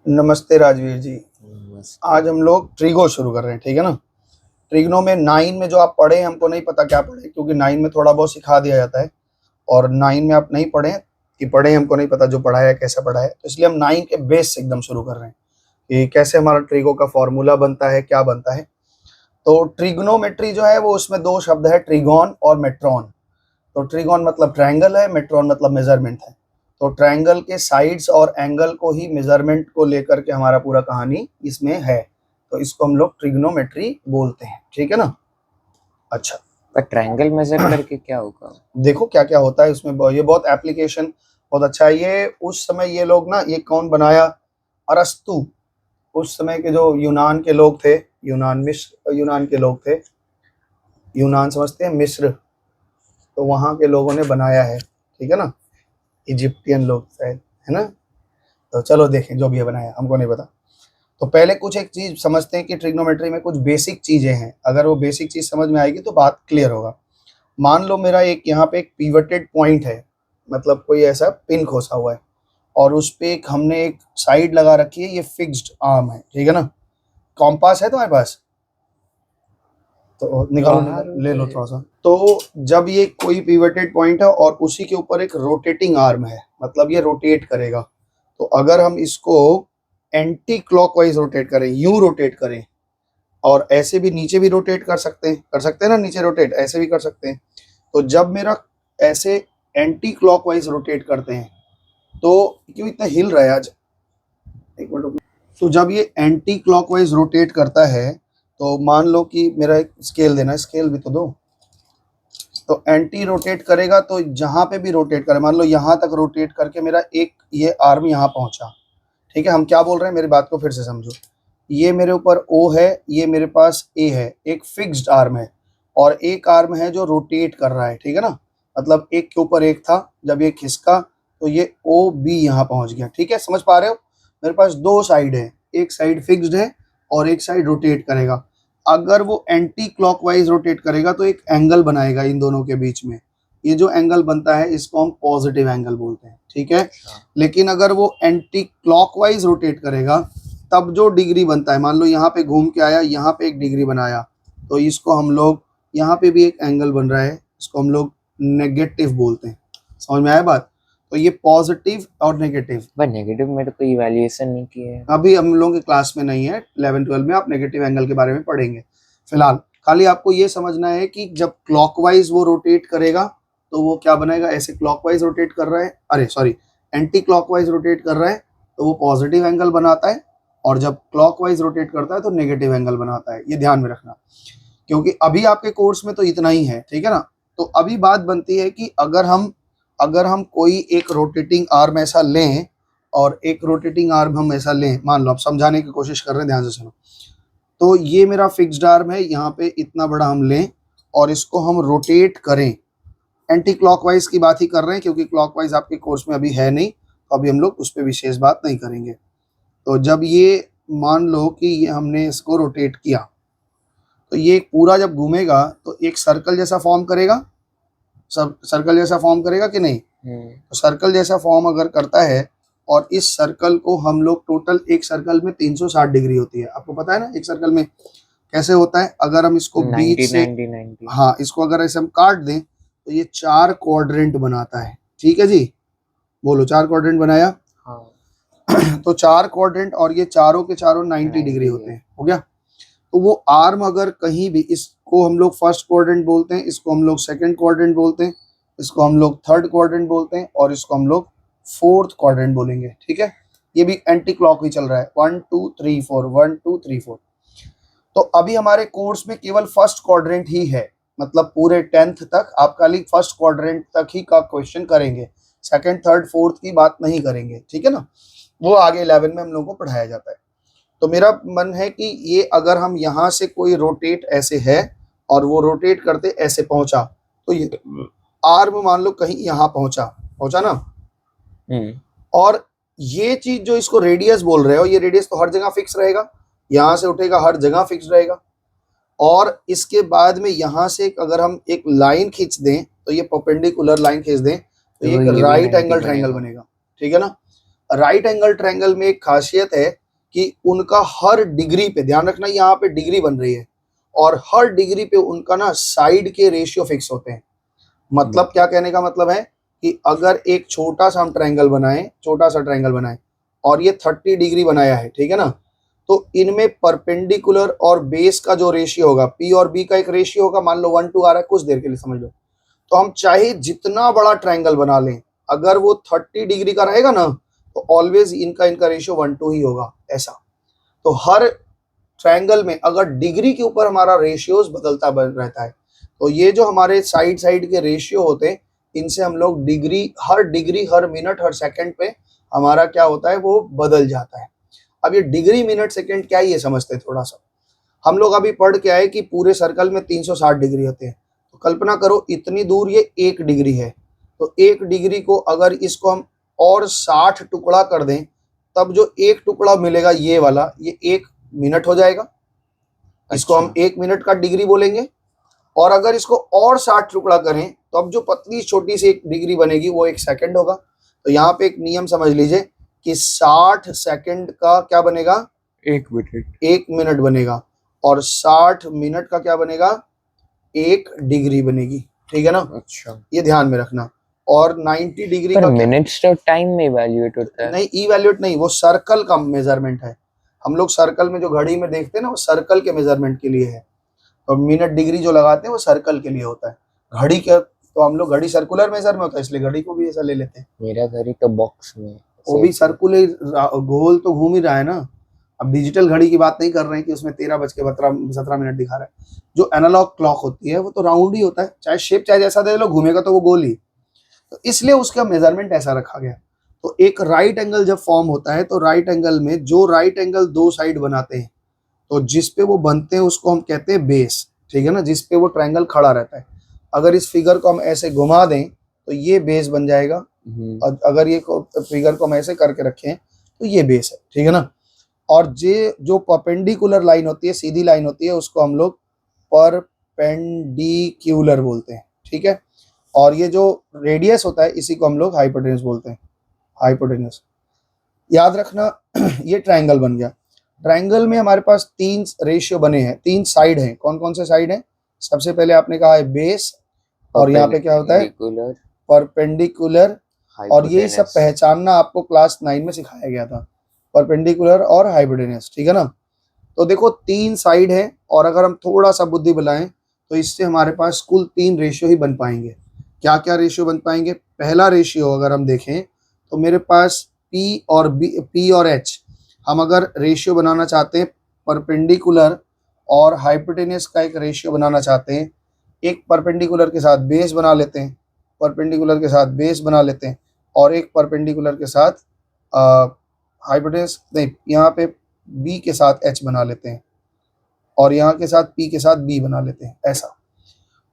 नमस्ते राजवीर जी। नमस्ते। आज हम लोग ट्रिगो शुरू कर रहे हैं, ठीक है ना। ट्रिग्नो में 9 में जो आप पढ़े, हमको नहीं पता क्या पढ़े, क्योंकि 9 में थोड़ा बहुत सिखा दिया जाता है और 9 में आप नहीं पढ़े कि पढ़े, हमको नहीं पता जो पढ़ा है कैसा पढ़ा है। तो इसलिए हम 9 के बेस से एकदम शुरू कर रहे हैं कि कैसे हमारा ट्रिगो का फॉर्मूला बनता है, क्या बनता है। तो ट्रिग्नोमेट्री जो है वो, उसमें दो शब्द है, ट्रिगोन और मेट्रॉन। तो ट्रिगोन मतलब ट्रायंगल है, मेट्रॉन मतलब मेजरमेंट है। तो ट्रायंगल के साइड्स और एंगल को ही मेजरमेंट को लेकर के हमारा पूरा कहानी इसमें है। तो इसको हम लोग ट्रिग्नोमेट्री बोलते हैं, ठीक है ना। अच्छा, पर ट्रायंगल मेजर करके क्या होगा? देखो क्या क्या होता है उसमें। ये बहुत एप्लीकेशन बहुत अच्छा है। ये उस समय ये लोग ना, ये कौन बनाया, अरस्तु। उस समय के जो यूनान के लोग थे, यूनान के लोग थे। यूनान समझते हैं, मिस्र। तो वहाँ के लोगों ने बनाया है, ठीक है ना। इजिप्टियन लोग शायद, है ना। तो चलो देखें जो भी है बनाया, हमको नहीं पता। तो पहले कुछ एक चीज समझते हैं कि ट्रिग्नोमेट्री में कुछ बेसिक चीजें हैं। अगर वो बेसिक चीज समझ में आएगी तो बात क्लियर होगा। मान लो मेरा एक यहाँ पे एक पिवटेड पॉइंट है, मतलब कोई ऐसा पिन खोसा हुआ है और उस पे एक हमने एक साइड लगा रखी है, ये फिक्स्ड आर्म है, ठीक है ना। कॉम्पास है तुम्हारे पास? तो निकालो, ले लो थोड़ा सा। तो जब ये कोई पिवटेड पॉइंट है और उसी के ऊपर एक रोटेटिंग आर्म है, मतलब ये रोटेट करेगा। तो अगर हम इसको एंटी क्लॉकवाइज रोटेट करें, यूं रोटेट करें, और ऐसे भी नीचे भी रोटेट कर सकते हैं ना, नीचे रोटेट ऐसे भी कर सकते हैं। तो जब मेरा ऐसे एंटी क्लॉकवाइज रोटेट करते हैं, तो क्यों इतना हिल रहा है आज, एक मिनट। तो जब ये एंटी क्लॉकवाइज रोटेट करता है, तो मान लो कि मेरा एक स्केल देना, स्केल भी तो दो। तो एंटी रोटेट करेगा तो जहां पे भी रोटेट करे, मान लो यहां तक रोटेट करके मेरा एक ये आर्म यहाँ पहुंचा, ठीक है। हम क्या बोल रहे हैं, मेरी बात को फिर से समझो। ये मेरे ऊपर O है, ये मेरे पास A है, एक फिक्स्ड आर्म है और एक आर्म है जो रोटेट कर रहा है, ठीक है ना। मतलब एक के ऊपर एक था, जब ये खिसका तो ये OB यहाँ पहुंच गया, ठीक है। समझ पा रहे हो? मेरे पास दो साइड है, एक साइड फिक्स्ड है और एक साइड रोटेट करेगा। अगर वो एंटी क्लॉकवाइज रोटेट करेगा तो एक एंगल बनाएगा इन दोनों के बीच में। ये जो एंगल बनता है इसको हम पॉजिटिव एंगल बोलते हैं, ठीक है। लेकिन अगर वो एंटी क्लॉकवाइज रोटेट करेगा तब जो डिग्री बनता है, मान लो यहाँ पे घूम के आया, यहाँ पे एक डिग्री बनाया, तो इसको हम लोग, यहाँ पे भी एक एंगल बन रहा है, इसको हम लोग नेगेटिव बोलते हैं। समझ में आया बात? तो ये पॉजिटिव और नेगेटिव। पर नेगेटिव में तो कोई इवैल्यूएशन नहीं किया है। अभी हम लोगों की क्लास में नहीं है, 11-12 में आप नेगेटिव एंगल के बारे में पढ़ेंगे। फिलहाल खाली आपको ये समझना है कि जब क्लॉकवाइज वो रोटेट करेगा तो वो क्या बनाएगा, ऐसे क्लॉकवाइज रोटेट कर रहा है, अरे सॉरी, एंटी क्लॉकवाइज रोटेट कर रहा है तो वो पॉजिटिव एंगल बनाता है, और जब क्लॉकवाइज रोटेट करता है तो नेगेटिव एंगल बनाता है। ये ध्यान में रखना, क्योंकि अभी आपके कोर्स में तो इतना ही है, ठीक है ना। तो अभी बात बनती है कि अगर हम कोई एक रोटेटिंग आर्म ऐसा लें, और एक रोटेटिंग आर्म हम ऐसा लें, मान लो, आप समझाने की कोशिश कर रहे हैं, ध्यान से सुनो। तो ये मेरा फिक्स्ड आर्म है, यहाँ पे इतना बड़ा हम लें और इसको हम रोटेट करें। एंटी क्लॉकवाइज की बात ही कर रहे हैं क्योंकि क्लॉकवाइज आपके कोर्स में अभी है नहीं, तो अभी हम लोग उस पर विशेष बात नहीं करेंगे। तो जब ये, मान लो कि ये हमने इसको रोटेट किया, तो ये पूरा जब घूमेगा तो एक सर्कल जैसा फॉर्म करेगा, सब सर्कल जैसा फॉर्म करेगा कि नहीं। तो सर्कल जैसा फॉर्म अगर करता है, और इस सर्कल को हम लोग, टोटल एक सर्कल में 360 डिग्री होती है, आपको पता है ना एक सर्कल में कैसे होता है। अगर हम इसको बीच से, 90 हाँ, इसको अगर ऐसे हम काट दें तो ये 4 क्वाड्रेंट बनाता है, ठीक है जी। बोलो, 4 क्वाड्रेंट बनाया। हाँ। तो 4 क्वाड्रेंट और ये चारों के चारों 90 डिग्री होते हैं, हो गया। तो वो आर्म अगर कहीं भी, इसको हम लोग फर्स्ट क्वाड्रेंट बोलते हैं, इसको हम लोग सेकंड क्वाड्रेंट बोलते हैं, इसको हम लोग थर्ड क्वाड्रेंट बोलते हैं, और इसको हम लोग फोर्थ क्वाड्रेंट बोलेंगे, ठीक है। ये भी एंटी क्लॉक ही चल रहा है, 1 2 3 4, 1 2 3 4। तो अभी हमारे कोर्स में केवल फर्स्ट क्वाड्रेंट ही है, मतलब पूरे 10th तक आप खाली फर्स्ट क्वाड्रेंट तक ही का क्वेश्चन करेंगे, सेकंड थर्ड फोर्थ की बात नहीं करेंगे, ठीक है ना। वो आगे 11 में हम लोगों को पढ़ाया जाता है। तो मेरा मन है कि ये, अगर हम यहाँ से कोई रोटेट ऐसे है और वो रोटेट करते ऐसे पहुंचा, तो ये आर्म मान लो कहीं यहाँ पहुंचा ना, और ये चीज जो इसको रेडियस बोल रहे हो, ये रेडियस तो हर जगह फिक्स रहेगा, यहाँ से उठेगा हर जगह फिक्स रहेगा। और इसके बाद में यहाँ से अगर हम एक लाइन खींच दें, तो ये परपेंडिकुलर लाइन खींच दें, तो ये एक राइट एंगल ट्रायंगल बनेगा, ठीक है ना। राइट एंगल ट्रायंगल में एक खासियत है कि उनका हर डिग्री पे, ध्यान रखना यहाँ पे डिग्री बन रही है, और हर डिग्री पे उनका ना साइड के रेशियो फिक्स होते हैं। मतलब क्या कहने का मतलब है कि अगर एक छोटा सा हम ट्रायंगल बनाएं, छोटा सा ट्रायंगल बनाएं और ये 30 डिग्री बनाया है, ठीक है ना, तो इनमें परपेंडिकुलर और बेस का जो रेशियो होगा, पी और बी का एक रेशियो होगा, मान लो 1:2 आ रहा है, कुछ देर के लिए समझ लो, तो हम चाहे जितना बड़ा ट्रायंगल बना लें, अगर वो 30 डिग्री का रहेगा ना, तो ऑलवेज इनका रेशियो 1:2 ही होगा, ऐसा। तो हर ट्रायंगल में अगर डिग्री के ऊपर हमारा रेशियोज बदलता रहता है, तो ये जो हमारे साइड साइड के रेशियो होते हैं, इनसे हम लोग डिग्री, हर मिनट, हर सेकंड पे हमारा क्या होता है, वो बदल जाता है। अब ये डिग्री, मिनट, सेकंड क्या है ये समझते हैं थोड़ा सा। हम लोग अभी पढ़ के आए कि पूरे सर्कल में 360 डिग्री होते हैं, तो कल्पना करो इतनी दूर ये 1 डिग्री है, तो 1 डिग्री को अगर इसको हम और 60 टुकड़ा कर दें, तब जो एक टुकड़ा मिलेगा ये वाला, ये 1 मिनट हो जाएगा। इसको हम 1 मिनट का डिग्री बोलेंगे। और अगर इसको और 60 टुकड़ा करें, तो अब जो पतली छोटी सी 1 डिग्री बनेगी वो 1 सेकंड होगा। तो यहाँ पे एक नियम समझ लीजिए कि 60 सेकंड का क्या बनेगा, 1 मिनट, 1 मिनट बनेगा, और 60 मिनट का क्या बनेगा, 1 डिग्री बनेगी, ठीक है ना। अच्छा, ये ध्यान में रखना। और 90 डिग्री पर का मिनट्स तो टाइम में इवैल्यूएट होता है। नहीं, इवैल्यूएट नहीं, वो सर्कल का मेजरमेंट है। हम लोग सर्कल में जो घड़ी में देखते हैं ना, वो सर्कल के मेजरमेंट के लिए है, और मिनट डिग्री जो लगाते हैं वो सर्कल के लिए होता है। घड़ी के तो हम लोग, घड़ी सर्कुलर मेजर में होता है, इसलिए घड़ी को भी ऐसा ले लेते हैं। मेरा घड़ी तो बॉक्स में वो भी सर्कुलर, गोल तो घूम ही रहा है ना। अब डिजिटल घड़ी की बात नहीं कर रहे हैं कि उसमें 13:17 दिखा रहा है। जो एनालॉग क्लॉक होती है वो तो राउंड ही होता है, चाहे शेप चाहे जैसा दे लो, घूमेगा तो वो गोल ही। तो इसलिए उसका मेजरमेंट ऐसा रखा गया। तो एक राइट एंगल जब फॉर्म होता है, तो राइट एंगल में जो राइट एंगल 2 साइड बनाते हैं, तो जिस पे वो बनते हैं उसको हम कहते हैं बेस, ठीक है ना, जिस पे वो ट्रायंगल खड़ा रहता है। अगर इस फिगर को हम ऐसे घुमा दें तो ये बेस बन जाएगा, और अगर ये फिगर को हम ऐसे करके रखें तो ये बेस है, ठीक है ना। और ये जो परपेंडिकुलर लाइन होती है, सीधी लाइन होती है, उसको हम लोग परपेंडिकुलर बोलते हैं, ठीक है। और ये जो रेडियस होता है, इसी को हम लोग हाइपोटेनस बोलते हैं, हाइपोटेनस। याद रखना ये ट्रायंगल बन गया। ट्रायंगल में हमारे पास 3 रेशियो बने हैं, 3 साइड हैं। कौन कौन से साइड हैं? सबसे पहले आपने कहा है बेस, और यहाँ पे क्या होता है, परपेंडिकुलर। और यही सब पहचानना आपको क्लास 9 में सिखाया गया था, परपेंडिकुलर और हाइपोटेनस, ठीक है ना। तो देखो 3 साइड है, और अगर हम थोड़ा सा बुद्धि बनाएं तो इससे हमारे पास कुल 3 रेशियो ही बन पाएंगे। क्या क्या रेशियो बन पाएंगे? पहला रेशियो अगर हम देखें तो मेरे पास P और H, हम अगर रेशियो बनाना चाहते हैं, परपेंडिकुलर और हाइपोटेनस का एक रेशियो बनाना चाहते हैं, एक परपेंडिकुलर के साथ बेस बना लेते हैं, परपेंडिकुलर के साथ बेस बना लेते हैं, और एक परपेंडिकुलर के साथ हाइपोटेनस नहीं, यहाँ पे B के साथ H बना लेते हैं, और यहाँ के साथ P के साथ B बना लेते हैं, ऐसा।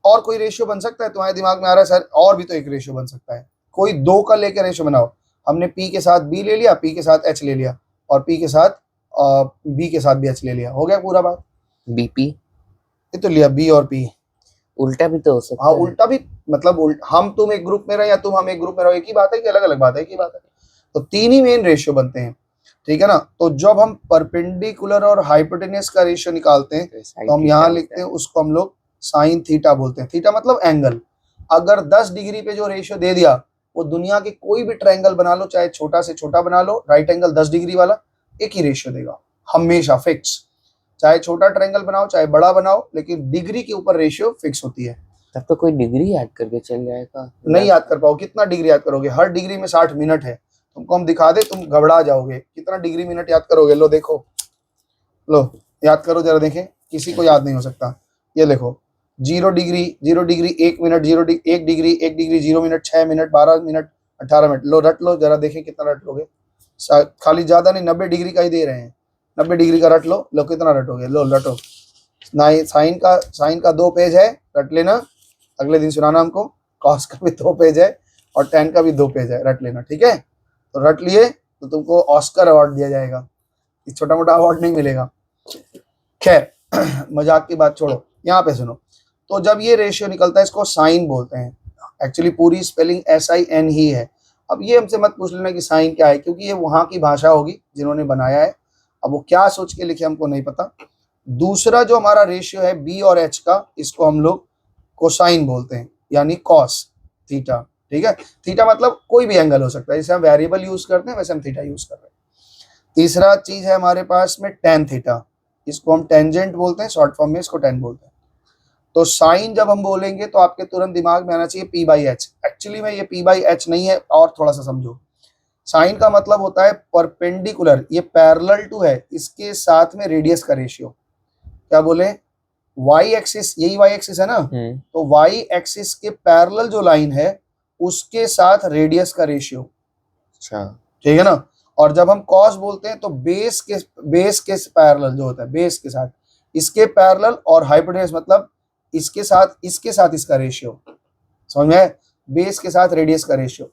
और कोई रेशियो बन सकता है? तुम्हारे दिमाग में आ रहा है सर और भी तो एक रेशियो बन सकता है। कोई 2 का लेकर रेशियो बनाओ। हमने P के साथ B ले लिया, P के साथ H ले लिया, और P के साथ B के साथ भी H ले लिया, हो गया पूरा बात। BP ये तो लिया B और P। उल्टा भी तो हो सकता हाँ, है। उल्टा भी, मतलब हम तुम एक ग्रुप में रहे या तुम हम एक ग्रुप में रहो, एक ही बात है कि अलग अलग बात है? एक ही बात है। तो 3 ही मेन रेशियो बनते हैं, ठीक है ना। तो जब हम परपेंडिकुलर और हाइपोटेनस का रेशियो निकालते हैं, तो हम यहाँ लिखते हैं, उसको हम लोग साइन थीटा बोलते हैं। थीटा मतलब एंगल। अगर 10 डिग्री पे जो रेशियो दे दिया, वो दुनिया के कोई भी ट्रायंगल बना लो, चाहे छोटा से छोटा बना लो, राइट एंगल 10 डिग्री वाला, एक ही रेशियो देगा हमेशा, फिक्स। चाहे छोटा ट्रायंगल बनाओ चाहे बड़ा बनाओ, लेकिन डिग्री के ऊपर रेशियो फिक्स होती है। तब तो कोई डिग्री याद करके चल जाएगा। नहीं याद कर पाओ, कितना डिग्री याद करोगे? हर डिग्री में 60 मिनट है। तुमको हम दिखा दे, तुम घबरा जाओगे। कितना डिग्री मिनट याद करोगे? लो देखो, लो याद करो जरा, देखें, किसी को याद नहीं हो सकता। ये देखो, 0 degree 1 minute, 1 degree 1 degree 0 minute, 6 minute, 12 minute, 18 minute. लो रट लो जरा, देखें कितना रट लोगे। खाली ज्यादा नहीं, 90 डिग्री का ही दे रहे हैं, 90 डिग्री का रट लो। लो कितना रटोगे? लो रटो। साइन का 2 पेज है, रट लेना, अगले दिन सुनाना हमको। कॉस का भी 2 पेज है, और tan का भी 2 पेज है, रट लेना, ठीक है। तो रट लिए तो तुमको ऑस्कर अवार्ड दिया जाएगा, छोटा मोटा अवार्ड नहीं मिलेगा। खैर मजाक की बात छोड़ो, यहाँ पे सुनो। तो जब ये रेशियो निकलता है, इसको साइन बोलते हैं। एक्चुअली पूरी स्पेलिंग SIN ही है, अब ये हमसे मत पूछ लेना कि साइन क्या है, क्योंकि ये वहां की भाषा होगी जिन्होंने बनाया है, अब वो क्या सोच के लिखे हमको नहीं पता। दूसरा जो हमारा रेशियो है बी और एच का, इसको हम लोग कोसाइन बोलते हैं, यानी कॉस थीटा। ठीक है, थीटा मतलब कोई भी एंगल हो सकता है, जैसे हम वेरिएबल यूज करते हैं वैसे हम थीटा यूज कर रहे हैं। तीसरा चीज है हमारे पास में टेन थीटा, इसको हम टेंजेंट बोलते हैं, शॉर्ट फॉर्म में इसको टेन बोलते हैं। तो साइन जब हम बोलेंगे तो आपके तुरंत दिमाग में आना चाहिए पी बाई एच। एक्चुअली में ये पी बाई एच नहीं है, और थोड़ा सा समझो। साइन का मतलब होता है परपेंडिकुलर, ये पैरेलल टू है, इसके साथ में रेडियस का रेशियो। क्या बोले, वाई एक्सिस, यही वाई एक्सिस है ना, तो वाई एक्सिस के पैरेलल जो लाइन है उसके साथ रेडियस का रेशियो। अच्छा, ठीक है ना। और जब हम कॉस बोलते हैं तो बेस के पैरेलल जो होता है, बेस के साथ इसके पैरेलल, और हाइपोटेनस मतलब इसके साथ इसका रेशियो। समझ में आया? बेस के साथ रेडियस का रेशियो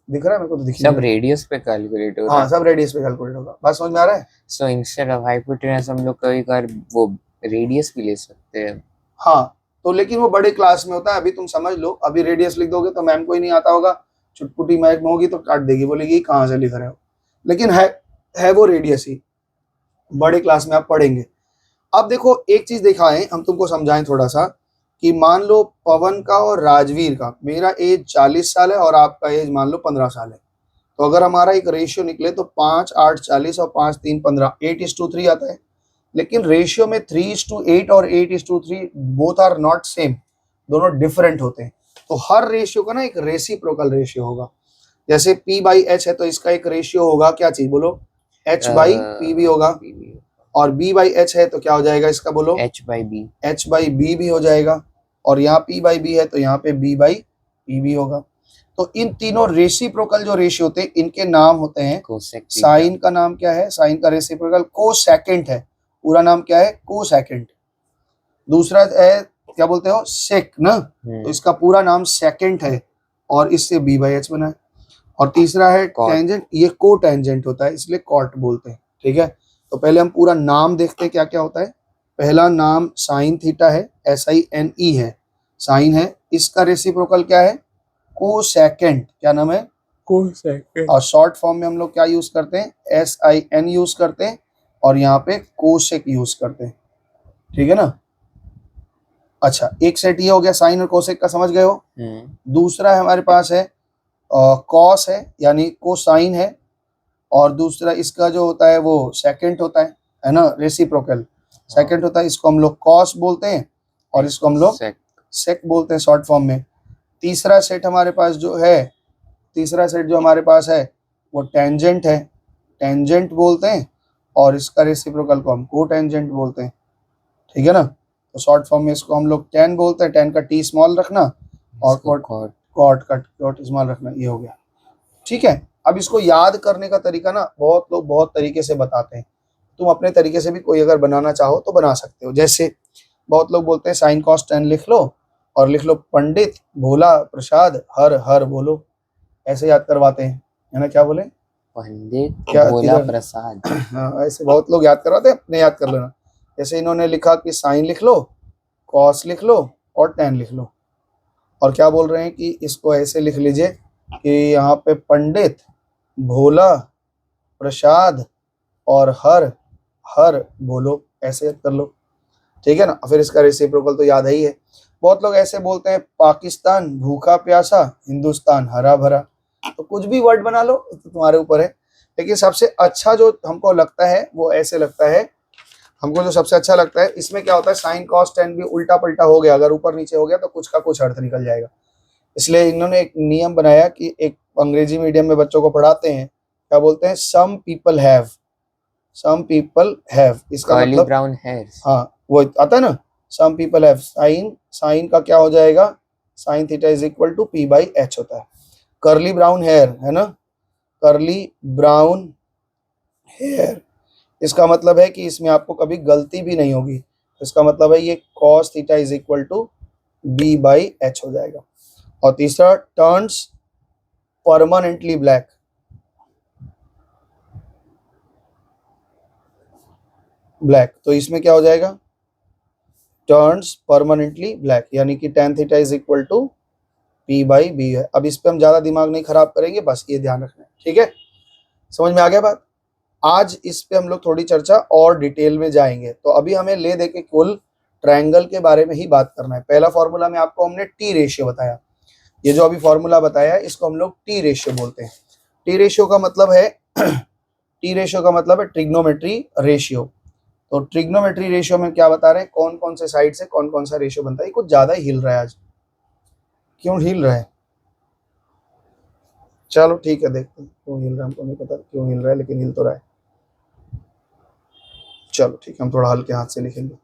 दिख रहा है मेरे को, तो दिख सब रेडियस पे कैलकुलेट होता हाँ, है। सब रेडियस पे कैलकुलेट होगा। बात समझ में आ रहा है? सो इंस्टेड ऑफ हाइपोटेनस हम लोग कभी कभार वो रेडियस भी ले सकते हैं। हाँ, तो लेकिन वो बड़े क्लास में होता है, अभी तुम समझ लो, अभी रेडियस लिख दोगे तो मैम को ही नहीं आता होगा, चुटपुटी मैम होगी तो काट देगी, बोलेगी कहाँ से लिख रहे हो। लेकिन है वो रेडियस ही, बड़े क्लास में आप पढ़ेंगे। अब देखो एक चीज दिखाएं, हम तुमको समझाएं थोड़ा सा, कि मान लो पवन का और राजवीर का, मेरा एज 40 साल है और आपका एज मान लो 15 साल है, तो अगर हमारा एक रेशियो निकले तो 5 8 40 और 5 3 15, 8:3 आता है। लेकिन रेशियो में 3:8 और 8:3 बोथ आर नॉट सेम, दोनों डिफरेंट होते हैं। तो हर रेशियो का ना एक रेसिप्रोकल रेशियो होगा। जैसे P बाई एच है तो इसका एक रेशियो होगा, क्या चीज बोलो, H बाई P भी होगा। और B बाई एच है तो क्या हो जाएगा इसका, बोलो H by B. H by B भी हो जाएगा। और यहाँ P बाई बी है तो यहाँ पे B बाई P भी होगा। तो इन तीनों रेसिप्रोकल जो रेशियो होते हैं इनके नाम होते हैं, साइन का नाम क्या है, साइन का रेसिप्रोकल कोसेकेंट है, पूरा नाम क्या है, कोसेकेंट। दूसरा है क्या बोलते हो, सेक ना, तो इसका पूरा नाम सेकेंट है, और इससे बी बाई एच बना है। और तीसरा है टेंजेंट, ये को टेंजेंट होता है इसलिए कॉट बोलते हैं। ठीक है, तो पहले हम पूरा नाम देखते हैं क्या क्या होता है। पहला नाम साइन थीटा है, SINE है, साइन है। इसका रेसिप्रोकल क्या है, कोसेकेंट। क्या नाम है, कोसेकेंट। और शॉर्ट फॉर्म में हम लोग क्या यूज करते हैं, SIN यूज करते हैं, और यहाँ पे कोसेक यूज करते हैं। ठीक है ना। अच्छा, एक सेट ये हो गया साइन और कोसेक का, समझ गए हो। दूसरा है हमारे पास है कॉस है, यानी कोसाइन है, और दूसरा इसका जो होता है वो सेकेंट होता है ना, रेसिप्रोकल सेकेंड होता है, इसको हम लोग कॉस बोलते हैं, और इसको हम लोग सेक बोलते हैं शॉर्ट फॉर्म में। तीसरा सेट हमारे पास जो है, तीसरा सेट जो हमारे पास है वो टेंजेंट है, टेंजेंट बोलते हैं, और इसका रेसिप्रोकल को हम को टेंजेंट बोलते हैं। ठीक है ना। तो शॉर्ट फॉर्म में इसको हम लोग टेन बोलते हैं, टेन का टी स्मॉल रखना, और कॉट स्मॉल रखना, ये हो गया। ठीक है, अब इसको याद करने का तरीका ना बहुत लोग बहुत तरीके से बताते हैं, तुम अपने तरीके से भी कोई अगर बनाना चाहो तो बना सकते हो। जैसे बहुत लोग बोलते हैं साइन कॉस टेन लिख लो, और लिख लो पंडित भोला प्रसाद हर हर बोलो, ऐसे याद करवाते हैं, है ना। क्या बोले, पंडित क्या भोला प्रसाद। हाँ, ऐसे बहुत लोग याद करवाते हैं, अपने याद कर लेना। जैसे इन्होंने लिखा कि साइन लिख लो, कॉस लिख लो, और टेन लिख लो, और क्या बोल रहे हैं कि इसको ऐसे लिख लीजिए कि यहाँ पे पंडित भोला प्रसाद और हर हर बोलो, ऐसे कर लो। ठीक है ना। फिर इसका रेसिप्रोकल तो याद ही है। बहुत लोग ऐसे बोलते हैं पाकिस्तान भूखा प्यासा, हिंदुस्तान हरा भरा, तो कुछ भी वर्ड बना लो, तो तुम्हारे ऊपर है। लेकिन सबसे अच्छा जो हमको लगता है वो ऐसे लगता है, हमको जो सबसे अच्छा लगता है, इसमें क्या होता है, साइन कॉस टेन भी उल्टा पलटा हो गया, अगर ऊपर नीचे हो गया तो कुछ का कुछ अर्थ निकल जाएगा। इसलिए इन्होंने एक नियम बनाया कि एक अंग्रेजी मीडियम में बच्चों को पढ़ाते हैं, क्या बोलते हैं, some people have, some people have, इसका मतलब ब्राउन हेयर, हाँ वो आता है ना, सम पीपल हैव, साइन, साइन का क्या हो जाएगा, sine theta is equal to P by H होता है। करली ब्राउन हेयर है ना, करली ब्राउन हेयर, इसका मतलब है कि इसमें आपको कभी गलती भी नहीं होगी, इसका मतलब है ये cos theta is equal to B by H हो जाएगा। और तीसरा टर्न्स परमानेंटली ब्लैक, ब्लैक, तो इसमें क्या हो जाएगा, टर्न्स परमानेंटली ब्लैक, यानी कि tan theta is equal to P by B है। अब इस पे हम ज़्यादा दिमाग नहीं खराब करेंगे, बस ये ध्यान रखना है, ठीक है। समझ में आ गया बात। आज इस पे हम लोग थोड़ी चर्चा और डिटेल में जाएंगे। तो अभी हमें ले दे के कुल ट्रायंगल के बारे में ही बात करना है। पहला फॉर्मूला में आपको हमने टी रेशियो बताया, ये जो अभी फॉर्मूला बताया इसको हम लोग टी रेशियो बोलते हैं। टी रेशियो का मतलब है टी रेशियो का मतलब है ट्रिग्नोमेट्री रेशियो। तो ट्रिग्नोमेट्री रेशियो में क्या बता रहे हैं, कौन कौन से साइड से कौन कौन सा रेशियो बनता है। ये कुछ ज्यादा ही हिल रहा है आज, क्यों हिल रहा है? चलो ठीक है, देखते हैं क्यों हिल रहा है, हमको नहीं पता क्यों हिल रहा है, लेकिन हिल तो रहा है। चलो ठीक है, हम थोड़ा हल्के हाथ से लिखेंगे।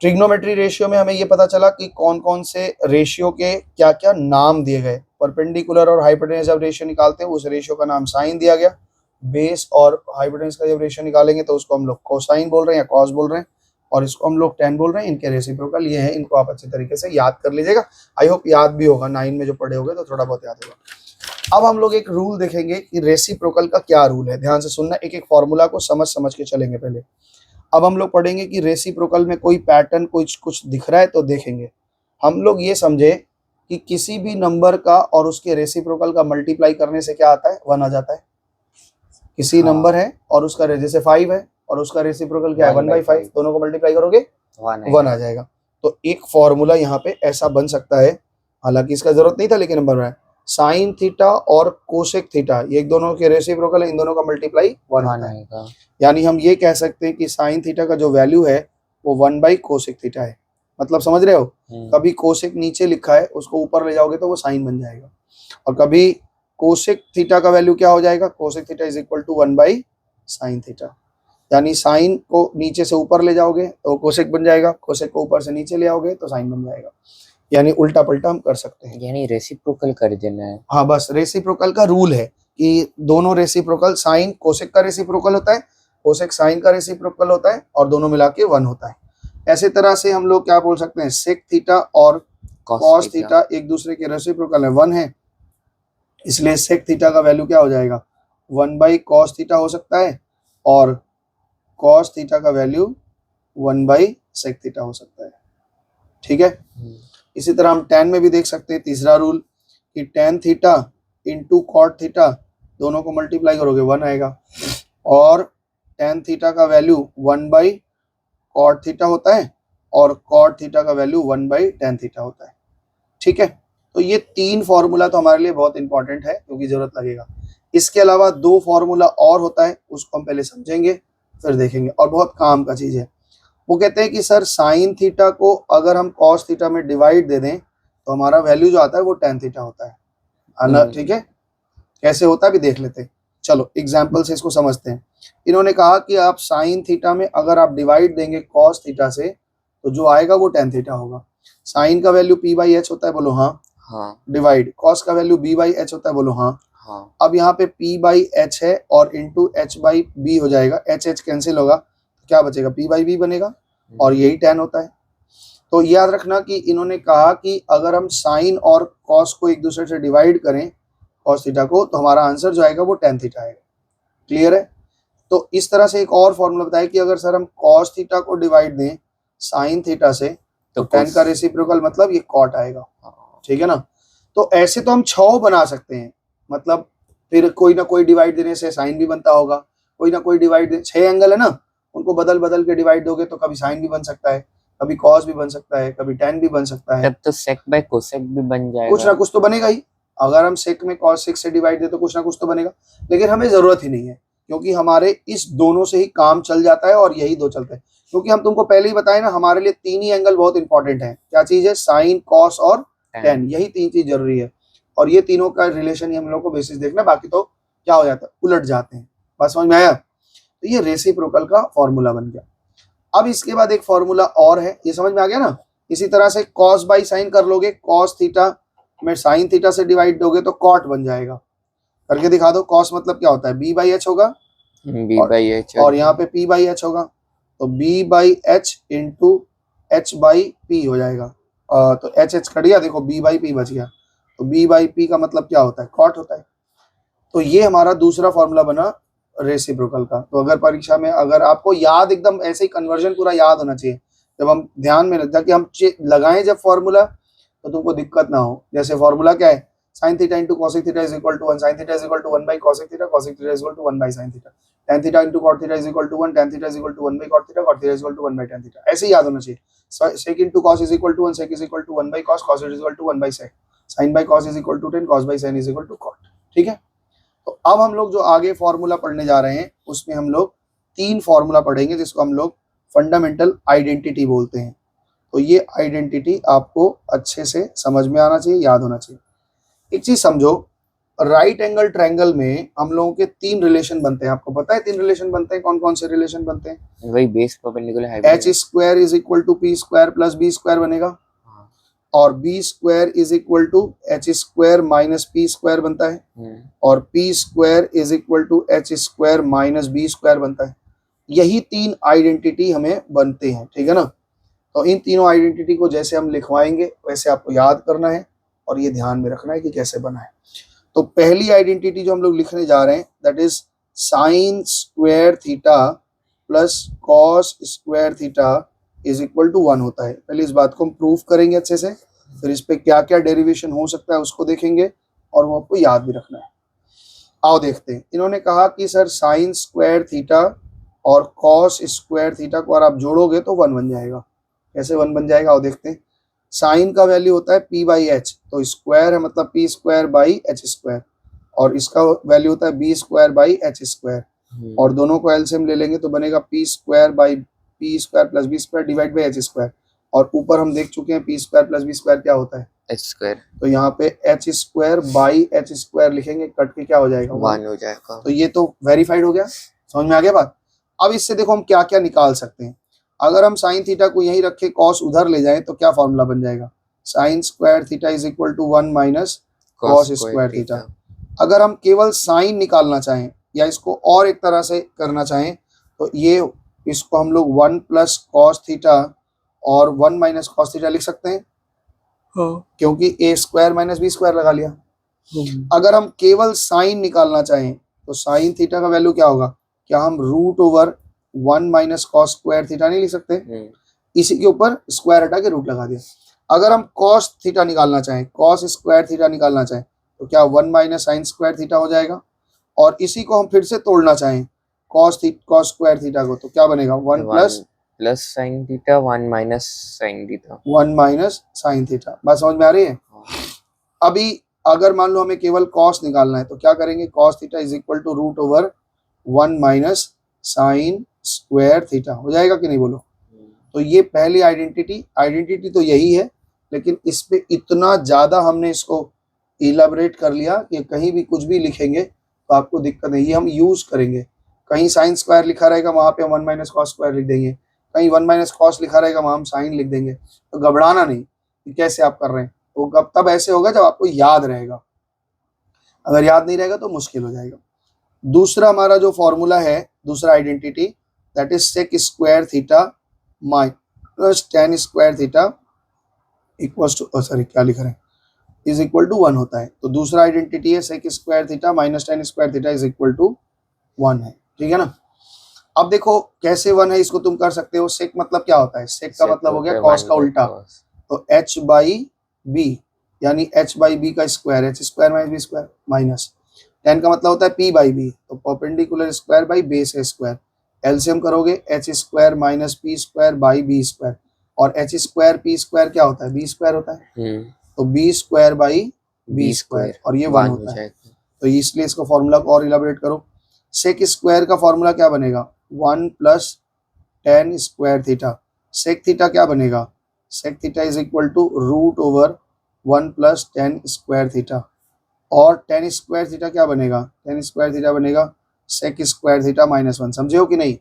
ट्रिग्नोमेट्री रेशियो में हमें ये पता चला कि कौन कौन से रेशियो के क्या क्या नाम दिए गए। परपेंडिकुलर और हाइपोटेनस जब रेशियो निकालते हैं उस रेशियो का नाम साइन दिया गया। बेस और हाइपोटेनस का जब रेशियो निकालेंगे तो उसको हम लोग कोसाइन बोल रहे हैं या कॉस बोल रहे हैं, और इसको हम लोग टेन बोल रहे हैं। इनके रेसिप्रोकल ये है, इनको आप अच्छे तरीके से याद कर लीजिएगा। आई होप याद भी होगा, 9 में जो पढ़े होंगे तो थोड़ा बहुत याद होगा। अब हम लोग एक रूल देखेंगे कि रेसिप्रोकल का क्या रूल है। ध्यान से सुनना, एक एक फॉर्मूला को समझ समझ के चलेंगे पहले। अब हम लोग पढ़ेंगे कि रेसिप्रोकल में कोई पैटर्न कुछ दिख रहा है तो देखेंगे। हम लोग ये समझे कि किसी भी नंबर का और उसके रेसिप्रोकल का मल्टीप्लाई करने से क्या आता है, 1 आ जाता है। किसी हाँ। नंबर है और उसका जैसे 5 है और उसका रेसिप्रोकल क्या है, 1/5, दोनों को मल्टीप्लाई करोगे 1 आ जाएगा। तो एक फॉर्मूला यहाँ पे ऐसा बन सकता है, हालांकि इसका जरूरत नहीं था लेकिन बन रहा है। साइन थीटा और कोसेक थीटा, ये एक दोनों के रेसिप्रोकल है, इन दोनों का मल्टीप्लाई 1 होता है। यानी हम ये कह सकते हैं कि साइन थीटा का जो वैल्यू है वो 1/कोसेक थीटा है। मतलब समझ रहे हो, कभी कोसेक नीचे लिखा है उसको ऊपर ले जाओगे तो वो साइन बन जाएगा, और कभी कोसेक थीटा का वैल्यू क्या हो जाएगा, cosec theta is equal to one by sine theta. यानी साइन को नीचे से ऊपर ले जाओगे तो कोसेक बन जाएगा, कोसेक को ऊपर से नीचे ले आओगे तो साइन बन जाएगा। यानी उल्टा पलटा हम कर सकते हैं, यानी रेसिप्रोकल कर देना है। हाँ बस रेसिप्रोकल का रूल है कि दोनों रेसिप्रोकल, साइन कोसेक का रेसिप्रोकल होता है, कोसेक साइन का रेसिप्रोकल होता है, और दोनों मिला के 1 होता है। ऐसे तरह से हम लोग क्या बोल सकते हैं, सेक थीटा और कॉस थीटा एक दूसरे के रेसिप्रोकल है, 1 है, इसलिए सेक थीटा का वैल्यू क्या हो जाएगा, 1/कॉस थीटा हो सकता है, और कॉस थीटा का वैल्यू 1/सेक थीटा हो सकता है। ठीक है। इसी तरह हम tan में भी देख सकते हैं, तीसरा रूल कि tan theta into cot theta, दोनों को मल्टीप्लाई करोगे 1 आएगा, और tan थीटा का वैल्यू 1/कॉट थीटा होता है, और कॉट थीटा का वैल्यू 1/tan थीटा होता है। ठीक है, तो ये 3 फॉर्मूला तो हमारे लिए बहुत इंपॉर्टेंट है क्योंकि जरूरत लगेगा। इसके अलावा 2 फॉर्मूला और होता है, उसको हम पहले समझेंगे फिर देखेंगे, और बहुत काम का चीज है। वो कहते हैं कि सर साइन थीटा को अगर हम कॉस थीटा में डिवाइड दे दें तो हमारा वैल्यू जो आता है वो tan थीटा होता है। ठीक है, कैसे होता है भी देख लेते हैं। चलो एग्जाम्पल से इसको समझते हैं। इन्होंने कहा कि आप साइन थीटा में अगर आप डिवाइड देंगे कॉस थीटा से तो जो आएगा वो tan थीटा होगा। साइन का वैल्यू p/h होता है, बोलो हाँ। डिवाइड कॉस का वैल्यू b/h होता है, बोलो हाँ। अब यहाँ पे p/h है और इंटू h/b हो जाएगा, h कैंसिल होगा, क्या बचेगा, p/b बनेगा, और यही tan होता है। तो याद रखना कि इन्होंने कहा कि अगर हम साइन और कॉस को एक दूसरे से डिवाइड करें, कॉस थीटा को, तो हमारा आंसर जो आएगा वो tan थीटा आएगा। क्लियर है। तो इस तरह से एक और फॉर्मूला बताया कि अगर सर हम कॉस थीटा को डिवाइड दें साइन थीटा से तो tan का रेसिप्रोकल मतलब ये कॉट आएगा। ठीक है ना। तो ऐसे तो हम 6 बना सकते हैं, मतलब फिर कोई ना कोई डिवाइड देने से साइन भी बनता होगा, कोई ना कोई डिवाइड 6 एंगल है ना, उनको बदल बदल के डिवाइड दोगे तो कभी साइन भी बन सकता है, कभी कॉस भी बन सकता है, कभी tan भी बन सकता है। तब तो सेक बाय कोसेक भी बन जाएगा, कुछ ना कुछ तो बनेगा ही। अगर हम सेक में कॉस 6 से डिवाइड दे तो कुछ ना कुछ तो बनेगा, लेकिन हमें जरूरत ही नहीं है क्योंकि हमारे इस दोनों से ही काम चल जाता है और यही 2 चलते हैं। क्योंकि हम तुमको पहले ही बताए ना, हमारे लिए 3 ही एंगल बहुत इंपॉर्टेंट है। क्या चीज है, साइन कॉस और tan, यही 3 चीज जरूरी है, और ये तीनों का रिलेशन ही हम लोग को बेसिस देखना, बाकी तो क्या हो जाता है, उलट जाते हैं। बात समझ में आया। तो ये रेसिप्रोकल का फॉर्मूला बन गया। अब इसके बाद एक फॉर्मूला और है, ये समझ में आ गया ना। इसी तरह से कॉस बाई साइन कर लोगे, कॉस थीटा में साइन थीटा से डिवाइड दोगे तो कॉट बन जाएगा। करके दिखा दो। कॉस मतलब क्या होता है, b/h होगा, b/h, और यहाँ पे p/h होगा, तो b/h इंटू h/p हो जाएगा। तो h कट गया, देखो b/p बच गया, तो b/p का मतलब क्या होता है, कॉट होता है। तो ये हमारा दूसरा फॉर्मूला बना रेसिप्रोकल का। तो अगर परीक्षा में अगर आपको याद एकदम ऐसे ही कन्वर्जन पूरा याद होना चाहिए, जब हम ध्यान में रख कि हम लगाएं जब फॉर्मूला तो तुमको दिक्कत ना हो। जैसे फॉर्मूला क्या है, sine theta into cosec theta is equal to 1, sine theta is equal to 1 by cosec theta, cosec theta is equal to 1 by sine theta, tan theta into cot theta is equal to 1, tan theta is equal to 1 by cot theta, cot theta is equal to 1 by tan theta. ऐसे ही याद होना चाहिए। sec into cos is equal to 1, sec is equal to 1 by cos, cos is equal to 1 by sec, sin by cos is equal to 10, cos by sin is equal to cot। ठीक है, तो अब हम लोग जो आगे formula पढ़ने जा रहे हैं उसमें हम लोग 3 फॉर्मूला पढ़ेंगे जिसको हम लोग फंडामेंटल आइडेंटिटी बोलते हैं। तो ये आइडेंटिटी आपको अच्छे से समझ में आना चाहिए, याद होना चाहिए। एक चीज समझो, राइट एंगल ट्रायंगल में हम लोगों के 3 रिलेशन बनते हैं। आपको पता है 3 रिलेशन बनते हैं, कौन कौन से रिलेशन बनते हैं? वही base perpendicular H hypotenuse. Square is equal to P square plus B square बनेगा, हाँ। और B square is equal to H square minus P square बनता है, और P square is equal to H square minus B square बनता है। यही 3 identity हमें बनते हैं, ठीक है ना। तो इन तीनों आइडेंटिटी को जैसे हम लिखवाएंगे वैसे आपको याद करना है और ये ध्यान में रखना है कि कैसे बना है। तो पहली आइडेंटिटी जो हम लोग लिखने जा रहे हैं that is sine square theta plus cos square theta is equal to 1 होता है। पहले इस बात को हम प्रूफ करेंगे अच्छे से, फिर इस पे क्या क्या डेरिवेशन हो सकता है उसको देखेंगे और वो आपको याद भी रखना है। आओ देखते हैं। इन्होंने कहा कि सर साइन स्क्वायर थीटा और कॉस स्क्वायर थीटा को अगर आप जोड़ोगे तो 1 बन जाएगा। कैसे 1 बन जाएगा, आओ देखते हैं। साइन का वैल्यू होता है p बाई एच, तो स्क्वायर है मतलब p square by H square, और इसका वैल्यू होता है b square by H square, और दोनों को एलसीएम ले लेंगे तो बनेगा p square by p square plus b square divide by H square, और ऊपर हम देख चुके हैं p square plus b square क्या होता है, एच स्क्वायर। तो यहाँ पे H square by H square लिखेंगे, कट के क्या हो जाएगा 1 हो जाएगा। तो ये तो वेरीफाइड हो गया, समझ में आ गया बात। अब इससे देखो हम क्या क्या निकाल सकते हैं। अगर हम साइन थीटा को यहीं रखे कॉस उधर ले जाएं तो क्या फॉर्मूला बन जाएगा, sine square theta is equal to 1 minus cos square theta. अगर हम केवल साइन निकालना चाहें या इसको और एक तरह से करना चाहें तो ये इसको हम लोग 1 प्लस कॉस थीटा और 1 माइनस कॉस थीटा लिख सकते हैं, क्योंकि ए स्क्वायर माइनस बी स्क्वायर लगा लिया। अगर हम केवल साइन निकालना चाहें तो साइन थीटा का वैल्यू क्या होगा, क्या हम root over 1 minus cos square theta नहीं लिख सकते, इसी के ऊपर स्क्वायर हटा के रूट लगा दिया। अगर हम कॉस थीटा निकालना चाहें, कॉस स्क्वायर थीटा निकालना चाहें तो क्या 1 माइनस साइन स्क्वायर थीटा हो जाएगा, और इसी को हम फिर से तोड़ना चाहें कॉस स्क्वायर थीटा को तो क्या बनेगा 1 plus sine theta 1 minus sine theta, 1 minus sine theta. बात समझ में आ रही है। अभी अगर मान लो हमें केवल कॉस निकालना है तो क्या करेंगे, cos theta is equal to root over 1 minus sine square theta हो जाएगा कि नहीं बोलो। तो ये पहली आइडेंटिटी तो यही है, लेकिन इस पे इतना ज़्यादा हमने इसको इलाबरेट कर लिया कि कहीं भी कुछ भी लिखेंगे तो आपको दिक्कत नहीं, ये हम यूज़ करेंगे। कहीं साइन स्क्वायर लिखा रहेगा वहाँ पे हम 1 माइनस कॉस स्क्वायर लिख देंगे, कहीं 1 माइनस कॉस लिखा रहेगा वहाँ हम साइन लिख देंगे। तो घबराना नहीं कि कैसे आप कर रहे हैं, तो तब ऐसे होगा जब आपको याद रहेगा, अगर याद नहीं रहेगा तो मुश्किल हो जाएगा। दूसरा हमारा जो फॉर्मूला है, दूसरा identity that is sec square theta minus tan square theta equals to sorry क्या लिख रहे हैं इज इक्वल टू 1 होता है। तो दूसरा आइडेंटिटी है sec square theta minus tan square theta is equal to 1 है, ठीक है ना। अब देखो कैसे 1 है इसको तुम कर सकते हो। सेक मतलब क्या होता है, सेक का मतलब हो गया कॉस का उल्टा, तो h बाई बी यानी h बाई बी का square, H square minus B square, minus ten का मतलब होता है p बाई बी, तो perpendicular square by base square, LCM करोगे H square minus P square by B square, और H square P square क्या होता है, बी स्क्वायर होता है, तो B square by B square, और ये 1 होता है। तो इसलिए इसको फॉर्मूला को और इलाबोरेट करो। सेक स्क्वायर का फॉर्मूला क्या बनेगा 1 plus tan square theta, sec theta क्या बनेगा, sec theta is equal to root over 1 plus tan square theta, और टेन स्क्वायर थीटा क्या बनेगा, टेन स्क्वायर थीटा बनेगा सेक स्क्वायर थीटा माइनस 1, समझे हो कि नहीं।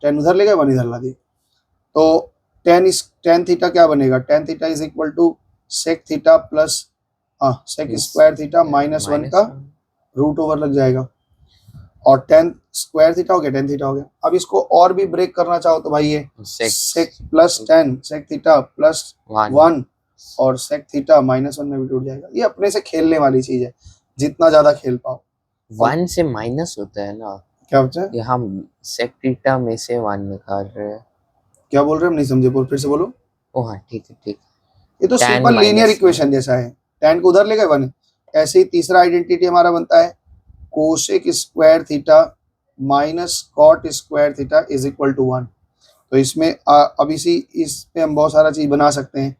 10 उधर ले गए 1 इधर ला दी, तो टेन थीटा क्या बनेगा, tan theta is equal to sec theta plus sec square theta minus 1 का रूट ओवर लग जाएगा, और टेन स्क्वायर थीटा हो गया, टेन थीटा हो गया। अब इसको और भी ब्रेक करना चाहो तो भाई ये sec plus tan sec theta plus 1 और सेक थीटा माइनस 1 में भी टूट जाएगा। ये अपने से खेलने वाली चीज है, जितना ज्यादा खेल पाओ। 1 से माइनस होता है ना, क्या बच्चा, यहाँ सेक थीटा में से 1 निकाल रहे हैं। क्या बोल रहे हैं हम नहीं समझे, बोल फिर से बोलो। ओ हाँ ठीक है ठीक। ये तो tan simple linear minus equation जैसा है, tan को उधर ले गए 1। ऐसे ही तीसरा आइडेंटिटी हमारा बनता है cosec square theta minus cot square theta is equal to 1। तो इसमें अब इस पे हम बहुत सारा चीज बना सकते हैं,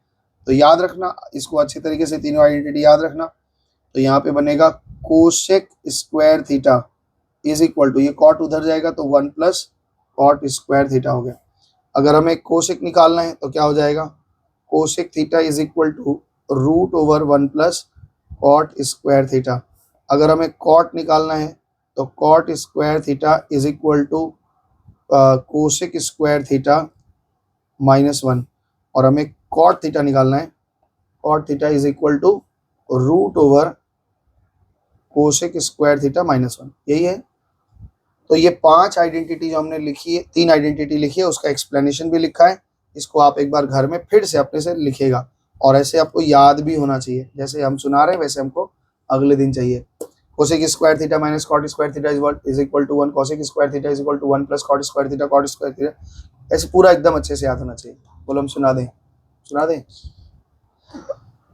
तो याद रखना इसको अच्छी तरीके से, तीनों आइडेंटिटी याद रखना। तो यहाँ पे बनेगा cosec square theta is equal to, ये कॉट उधर जाएगा तो 1 प्लस कॉट स्क्वायर थीटा हो गया। अगर हमें कोसेक निकालना है तो क्या हो जाएगा, cosec theta is equal to root over 1 plus cot square theta. अगर हमें कॉट निकालना है तो cot square theta is equal to cosec square theta minus 1। और हमें कॉट थीटा निकालना है, cot theta is equal to root over cosec square theta minus 1। यही है। तो ये 5 आइडेंटिटी जो हमने लिखी है, 3 आइडेंटिटी लिखी है, उसका एक्सप्लेनेशन भी लिखा है। इसको आप एक बार घर में फिर से अपने से लिखेगा, और ऐसे आपको याद भी होना चाहिए, जैसे हम सुना रहे हैं वैसे हमको अगले दिन चाहिए। Cosec square theta minus cot square theta is equal to 1, cosec square theta is equal to 1 plus cot square theta, ऐसे पूरा एकदम अच्छे से याद होना चाहिए। बोलो हम सुना दें।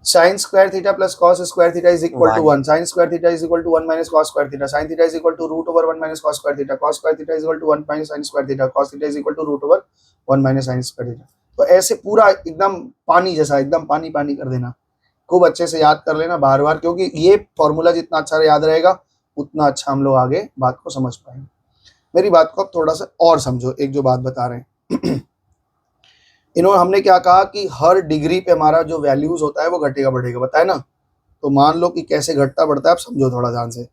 sin square theta plus cos square theta is equal to 1, sin square theta is equal to 1 minus cos square theta, sin theta is equal to root over 1 minus cos square theta, cos square theta is equal to 1 minus sin square theta, cos theta is equal to root over 1 minus sin square theta. तो ऐसे पूरा एकदम पानी जैसा, एकदम पानी पानी कर देना, खूब अच्छे से याद कर लेना बार बार, क्योंकि ये फॉर्मूला जितना अच्छा याद रहेगा उतना अच्छा हम लोग आगे बात को समझ पाएंगे। मेरी बात को अब थोड़ा सा और समझो, एक जो बात बता रहे हैं इन्होंने, हमने क्या कहा कि हर डिग्री पे हमारा जो वैल्यूज होता है वो घटेगा बढ़ेगा, बताया ना। तो मान लो कि कैसे घटता बढ़ता है, आप समझो थोड़ा ध्यान से।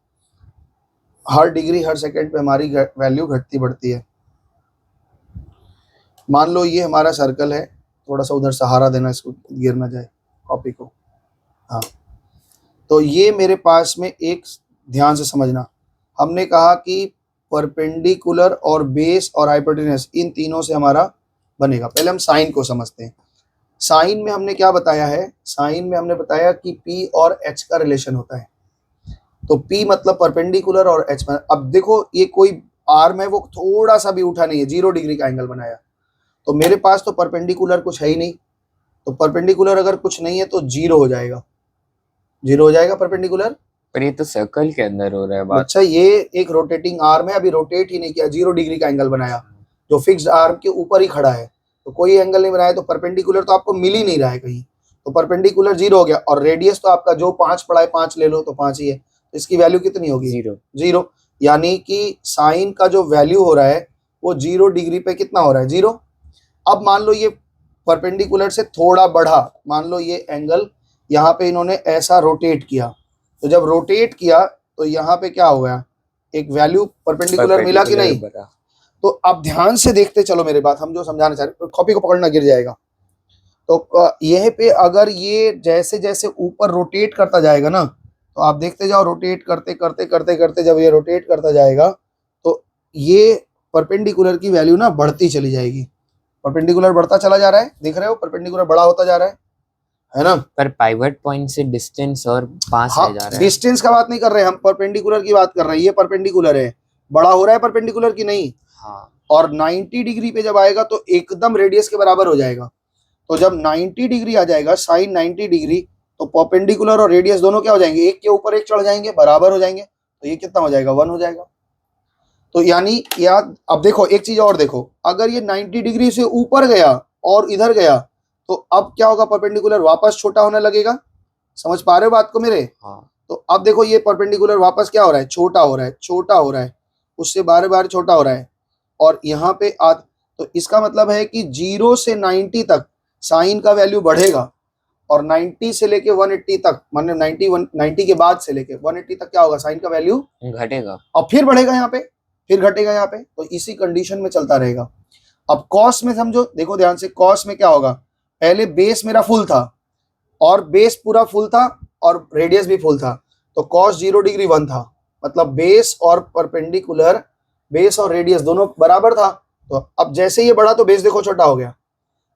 हर डिग्री हर सेकंड पे हमारी वैल्यू घटती बढ़ती है। मान लो ये हमारा सर्कल है, थोड़ा सा उधर सहारा देना, इसको गिर ना जाए कॉपी को। हाँ, तो ये मेरे पास में एक, ध्यान से समझना, हमने कहा कि परपेंडिकुलर और बेस और हाइपोटेन्यूस इन तीनों से हमारा बनेगा। पहले हम साइन को समझते हैं। साइन में हमने क्या बताया है, साइन में हमने बताया कि P और H का रिलेशन होता है। तो P मतलब परपेंडिकुलर और H में, अब देखो ये कोई आर्म है वो थोड़ा सा भी उठा नहीं है, 0 डिग्री का एंगल बनाया। तो मेरे पास तो परपेंडिकुलर कुछ है ही नहीं, तो परपेंडिकुलर अगर कुछ नहीं है तो 0 हो जाएगा, 0 हो जाएगा परपेंडिकुलर। पर ये तो सर्कल के अंदर हो रहा है बात। अच्छा, ये एक रोटेटिंग आर्म है, अभी रोटेट ही नहीं किया, 0 डिग्री का एंगल बनाया, जो फिक्स्ड आर्म के ऊपर ही खड़ा है, तो कोई एंगल नहीं बनाया, तो परपेंडिकुलर तो आपको मिल ही नहीं रहा है कहीं, तो परपेंडिकुलर 0 हो गया। और रेडियस तो आपका जो 5 पड़ा है, 5 ले लो तो 5 ही है, तो इसकी वैल्यू कितनी होगी, 0। यानी कि साइन का जो वैल्यू हो रहा है वो 0 डिग्री पे कितना हो रहा है, 0। अब मान लो ये परपेंडिकुलर से थोड़ा बढ़ा, मान लो ये एंगल यहाँ पे इन्होंने ऐसा रोटेट किया, तो जब रोटेट किया तो यहाँ पे क्या हो गया, एक वैल्यू परपेंडिकुलर मिला कि नहीं। तो अब ध्यान से देखते चलो मेरी बात, हम जो समझाना चाह रहे, कॉपी को पकड़ना गिर जाएगा। तो यहीं पे अगर ये जैसे जैसे ऊपर रोटेट करता जाएगा ना, तो आप देखते जाओ, रोटेट करते करते करते करते जब ये रोटेट करता जाएगा तो ये परपेंडिकुलर की वैल्यू ना बढ़ती चली जाएगी। परपेंडिकुलर बढ़ता चला जा रहा है, देख रहे हो, परपेंडिकुलर बड़ा होता जा रहा है ना। पर पाइवट पॉइंट से डिस्टेंस और पास हाँ, जा रहा है। डिस्टेंस का बात नहीं कर रहे हम, परपेंडिकुलर की बात कर रहे हैं। ये परपेंडिकुलर है, बड़ा हो रहा है परपेंडिकुलर की नहीं। हाँ। और 90 डिग्री पे जब आएगा तो एकदम रेडियस के बराबर हो जाएगा। तो जब 90 डिग्री आ जाएगा, साइन 90 डिग्री, तो परपेंडिकुलर और रेडियस दोनों क्या हो जाएंगे, एक के ऊपर एक चढ़ जाएंगे, बराबर हो जाएंगे। तो ये कितना हो जाएगा, 1 हो जाएगा। तो यानी याद, अब देखो एक चीज और देखो, अगर ये 90 डिग्री से ऊपर गया और इधर गया तो अब क्या होगा, परपेंडिकुलर वापस छोटा होने लगेगा। समझ पा रहे हो बात को मेरे। हाँ। तो अब देखो ये परपेंडिकुलर वापस क्या हो रहा है, छोटा हो रहा है, छोटा हो रहा है, उससे बार बार छोटा हो रहा है। और यहाँ पे तो इसका मतलब है कि 0 से 90 तक साइन का वैल्यू बढ़ेगा, और 90 से लेके 180 तक, माने 90 के बाद से लेके 180 तक क्या होगा, साइन का वैल्यू घटेगा, और फिर बढ़ेगा यहाँ पे, फिर घटेगा यहाँ पे। तो इसी कंडीशन में चलता रहेगा। अब कॉस में समझो, देखो ध्यान से, कॉस में क्या होगा, पहले बेस मेरा फुल था, और बेस पूरा फुल था और रेडियस भी फुल था, तो कॉस 0 डिग्री 1 था, मतलब बेस और परपेंडिकुलर, बेस और रेडियस दोनों बराबर था। तो अब जैसे ये बढ़ा तो बेस देखो छोटा हो गया,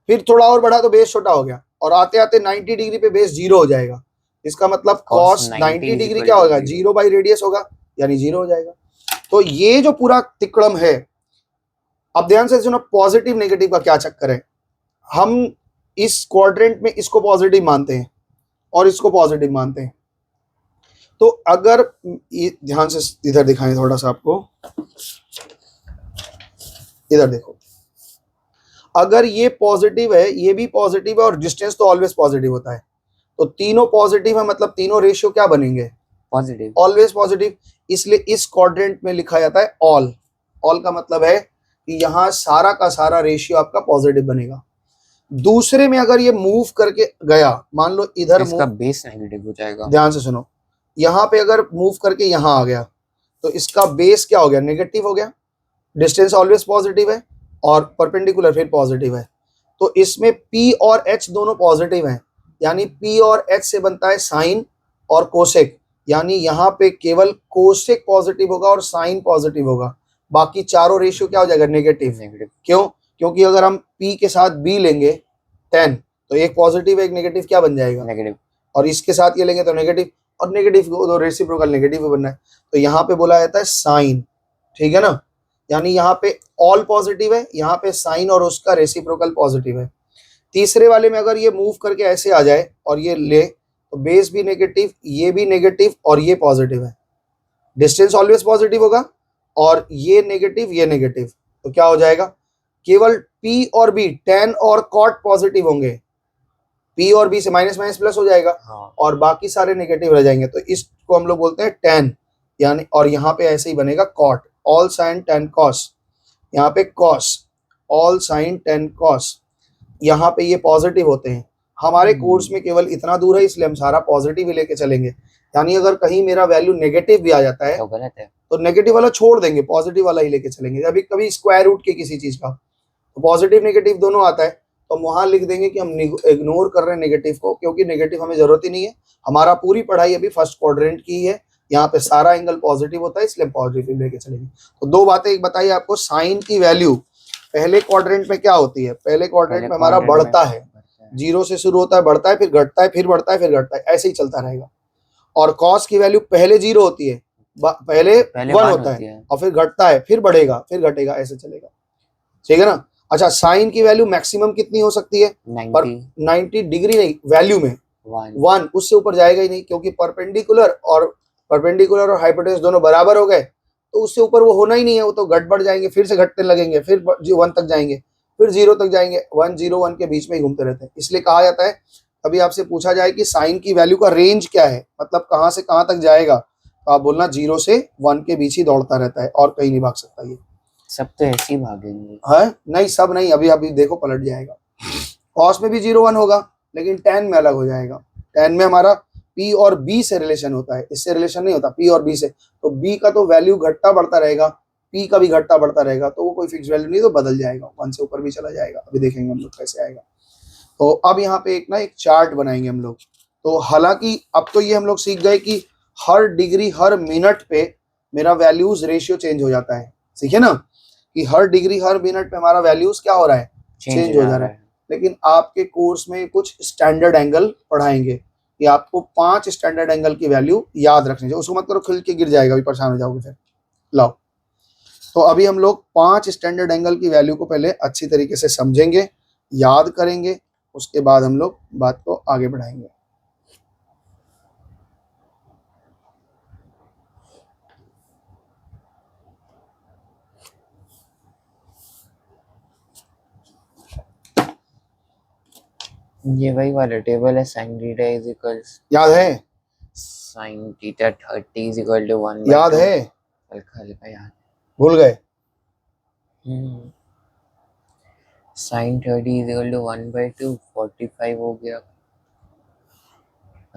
फिर थोड़ा और बढ़ा तो बेस छोटा हो गया, और आते आते 90 डिग्री पे बेस 0 हो जाएगा। इसका मतलब कॉस 90 डिग्री क्या होगा, 0 बाई रेडियस होगा, यानी 0 हो जाएगा। तो ये जो पूरा तिकड़म है, अब ध्यान से सुनो, पॉजिटिव नेगेटिव का क्या चक्कर है। हम इस क्वाड्रेंट में इसको पॉजिटिव मानते हैं और इसको पॉजिटिव मानते हैं। तो अगर ये ध्यान से इधर दिखाएं थोड़ा सा आपको, इधर देखो, अगर ये पॉजिटिव है, ये भी पॉजिटिव है और डिस्टेंस तो ऑलवेज पॉजिटिव होता है, तो तीनों पॉजिटिव है, मतलब तीनों रेशियो क्या बनेंगे? पॉजिटिव। Always positive. इसलिए इस क्वाड्रेंट में लिखा जाता है ऑल। ऑल का मतलब है कि यहां सारा का सारा रेशियो आपका पॉजिटिव बनेगा। दूसरे में अगर ये मूव करके गया, मान लो इधर इसका बेस नेगेटिव हो जाएगा। ध्यान से सुनो, यहां पे अगर मूव करके यहां आ गया तो इसका बेस क्या हो गया? नेगेटिव हो गया। डिस्टेंस ऑलवेज पॉजिटिव है और परपेंडिकुलर फिर पॉजिटिव है, तो इसमें P और H दोनों पॉजिटिव हैं, यानी P और H से बनता है साइन और कोसेक, यानी यहाँ पे केवल कोसेक पॉजिटिव होगा और साइन पॉजिटिव होगा, बाकी चारों रेशियो क्या हो जाएगा? नेगेटिव। नेगेटिव। क्यों? क्योंकि अगर हम P के साथ B लेंगे 10 तो एक पॉजिटिव एक नेगेटिव क्या बन जाएगा? नेगेटिव। और इसके साथ ये लेंगे तो नेगेटिव, और नेगेटिव को तो रेसिप्रोकल नेगेटिव बनना है, तो यहाँ पे बोला जाता है साइन। ठीक है ना, यानी यहाँ पे ऑल पॉजिटिव है, यहाँ पे साइन और उसका रेसिप्रोकल पॉजिटिव है। तीसरे वाले में अगर ये मूव करके ऐसे आ जाए और ये ले, तो बेस भी नेगेटिव, ये भी नेगेटिव और ये पॉजिटिव है, डिस्टेंस ऑलवेज पॉजिटिव होगा, और ये नेगेटिव ये नेगेटिव, तो क्या हो जाएगा? केवल P और B, tan और cot पॉजिटिव होंगे, P और B से माइनस माइनस प्लस हो जाएगा। हाँ। और बाकी सारे नेगेटिव रह जाएंगे, तो इसको हम लोग बोलते हैं tan, यानी, और यहाँ पे ऐसे ही बनेगा cot, all sin tan cos, यहाँ पे cos, all sin tan cos, यहाँ पे ये पॉजिटिव होते हैं। हमारे कोर्स में केवल इतना दूर है, इसलिए हम सारा पॉजिटिव ही लेके चलेंगे, यानी अगर कहीं मेरा वैल्यू नेगेटिव भी आ जाता है तो गलत है, तो नेगेटिव वाला छोड़ देंगे, पॉजिटिव वाला ही लेके चलेंगे। अभी कभी स्क्वायर रूट के किसी चीज का तो पॉजिटिव नेगेटिव दोनों आता है, तो हम वहां लिख देंगे कि हम इग्नोर कर रहे हैं नेगेटिव को, क्योंकि नेगेटिव हमें जरूरत ही नहीं है। हमारा पूरी पढ़ाई अभी फर्स्ट क्वाड्रेंट की ही है, यहाँ पे सारा एंगल पॉजिटिव होता है, इसलिए हम पॉजिटिव लेके चलेंगे। तो दो बातें, एक बताइए आपको, साइन की वैल्यू पहले क्वाड्रेंट में क्या होती है? पहले क्वाड्रेंट में हमारा बढ़ता है, जीरो से शुरू होता है, बढ़ता है, फिर घटता है, फिर बढ़ता है, फिर घटता है, ऐसे ही चलता रहेगा। और कॉस की वैल्यू पहले जीरो होती है, पहले वन होता है और फिर घटता है, फिर बढ़ेगा, फिर घटेगा, ऐसे चलेगा। ठीक है ना। अच्छा, साइन की वैल्यू मैक्सिमम कितनी हो सकती है? 90 डिग्री नहीं, वैल्यू में 1, उससे ऊपर जाएगा ही नहीं, क्योंकि परपेंडिकुलर और हाइपोटेनस दोनों बराबर हो गए, तो उससे ऊपर वो होना ही नहीं है, वो तो घट बढ़ जाएंगे, फिर से घटने लगेंगे, फिर 1 तक जाएंगे, फिर 0 तक जाएंगे, 1 0 1 के बीच में ही घूमते रहते हैं। इसलिए कहा जाता है, कभी आपसे पूछा जाए कि साइन की वैल्यू का रेंज क्या है, मतलब कहाँ से कहाँ तक जाएगा, तो आप बोलना 0 से 1 के बीच ही दौड़ता रहता है, और कहीं नहीं भाग सकता ये। सब तो ऐसे ही भागेंगे। है नहीं, सब नहीं, अभी अभी देखो पलट जाएगा। कॉस में भी 0 1 होगा, लेकिन tan में अलग हो जाएगा। tan में हमारा P और B से रिलेशन होता है, इससे रिलेशन नहीं होता, P और B से, तो B का तो वैल्यू घटता बढ़ता रहेगा, P का भी घटता बढ़ता रहेगा, तो वो कोई फिक्स वैल्यू नहीं, तो बदल जाएगा, 1 से ऊपर भी चला जाएगा। अभी देखेंगे हम लोग कैसे आएगा। तो अब यहाँ पे एक चार्ट बनाएंगे हम लोग। तो हालांकि अब तो ये हम लोग सीख गए कि हर डिग्री हर मिनट पे मेरा वैल्यूज रेशियो चेंज हो जाता है, सीखे ना, कि हर डिग्री हर मिनट पे हमारा वैल्यूज क्या हो रहा है? चेंज हो जा रहा है। लेकिन आपके कोर्स में कुछ स्टैंडर्ड एंगल पढ़ाएंगे कि आपको 5 स्टैंडर्ड एंगल की वैल्यू याद रखनी चाहिए, उसको मत करो खिल के गिर जाएगा, अभी परेशान हो जाओगे फिर। लाओ, तो अभी हम लोग 5 स्टैंडर्ड एंगल की वैल्यू को पहले अच्छी तरीके से समझेंगे, याद करेंगे, उसके बाद हम लोग बात को आगे बढ़ाएंगे। ये वही वाला टेबल है, sin थीटा इज इक्वल्स, याद है? sin theta 30 is equal to 1 याद है? हल्का याद, भूल गए? sin 30 इज इक्वल टू 1/2, 45 हो गया,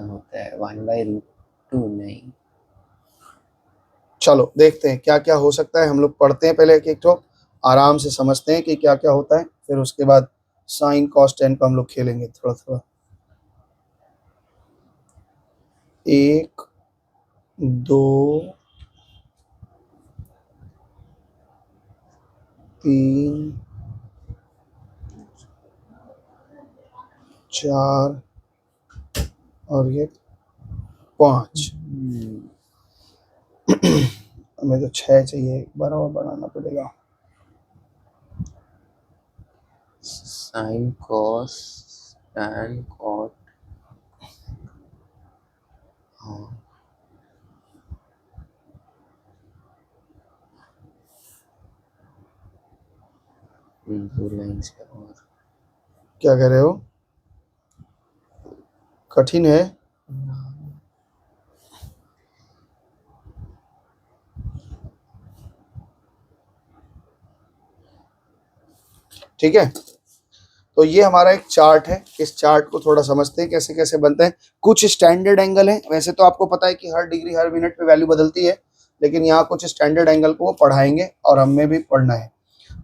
होता है 1/√2 नहीं। चलो देखते हैं क्या क्या हो सकता है, हम लोग पढ़ते हैं पहले एक तो आराम से समझते हैं कि क्या क्या होता है, फिर उसके बाद साइन कॉस टेन को हम लोग खेलेंगे थोड़ा थोड़ा। 1 2 3 4 और ये 5। हमें तो 6 चाहिए, एक बार और बढ़ाना पड़ेगा। sin cos tan cot, हाँ दो लाइन्स है और क्या कह रहे हो? कठिन है। ठीक है, तो ये हमारा एक चार्ट है। इस चार्ट को थोड़ा समझते हैं कैसे कैसे बनते हैं। कुछ स्टैंडर्ड एंगल हैं, वैसे तो आपको पता है कि हर डिग्री हर मिनट पे वैल्यू बदलती है, लेकिन यहाँ कुछ स्टैंडर्ड एंगल को वो पढ़ाएंगे और हमें भी पढ़ना है।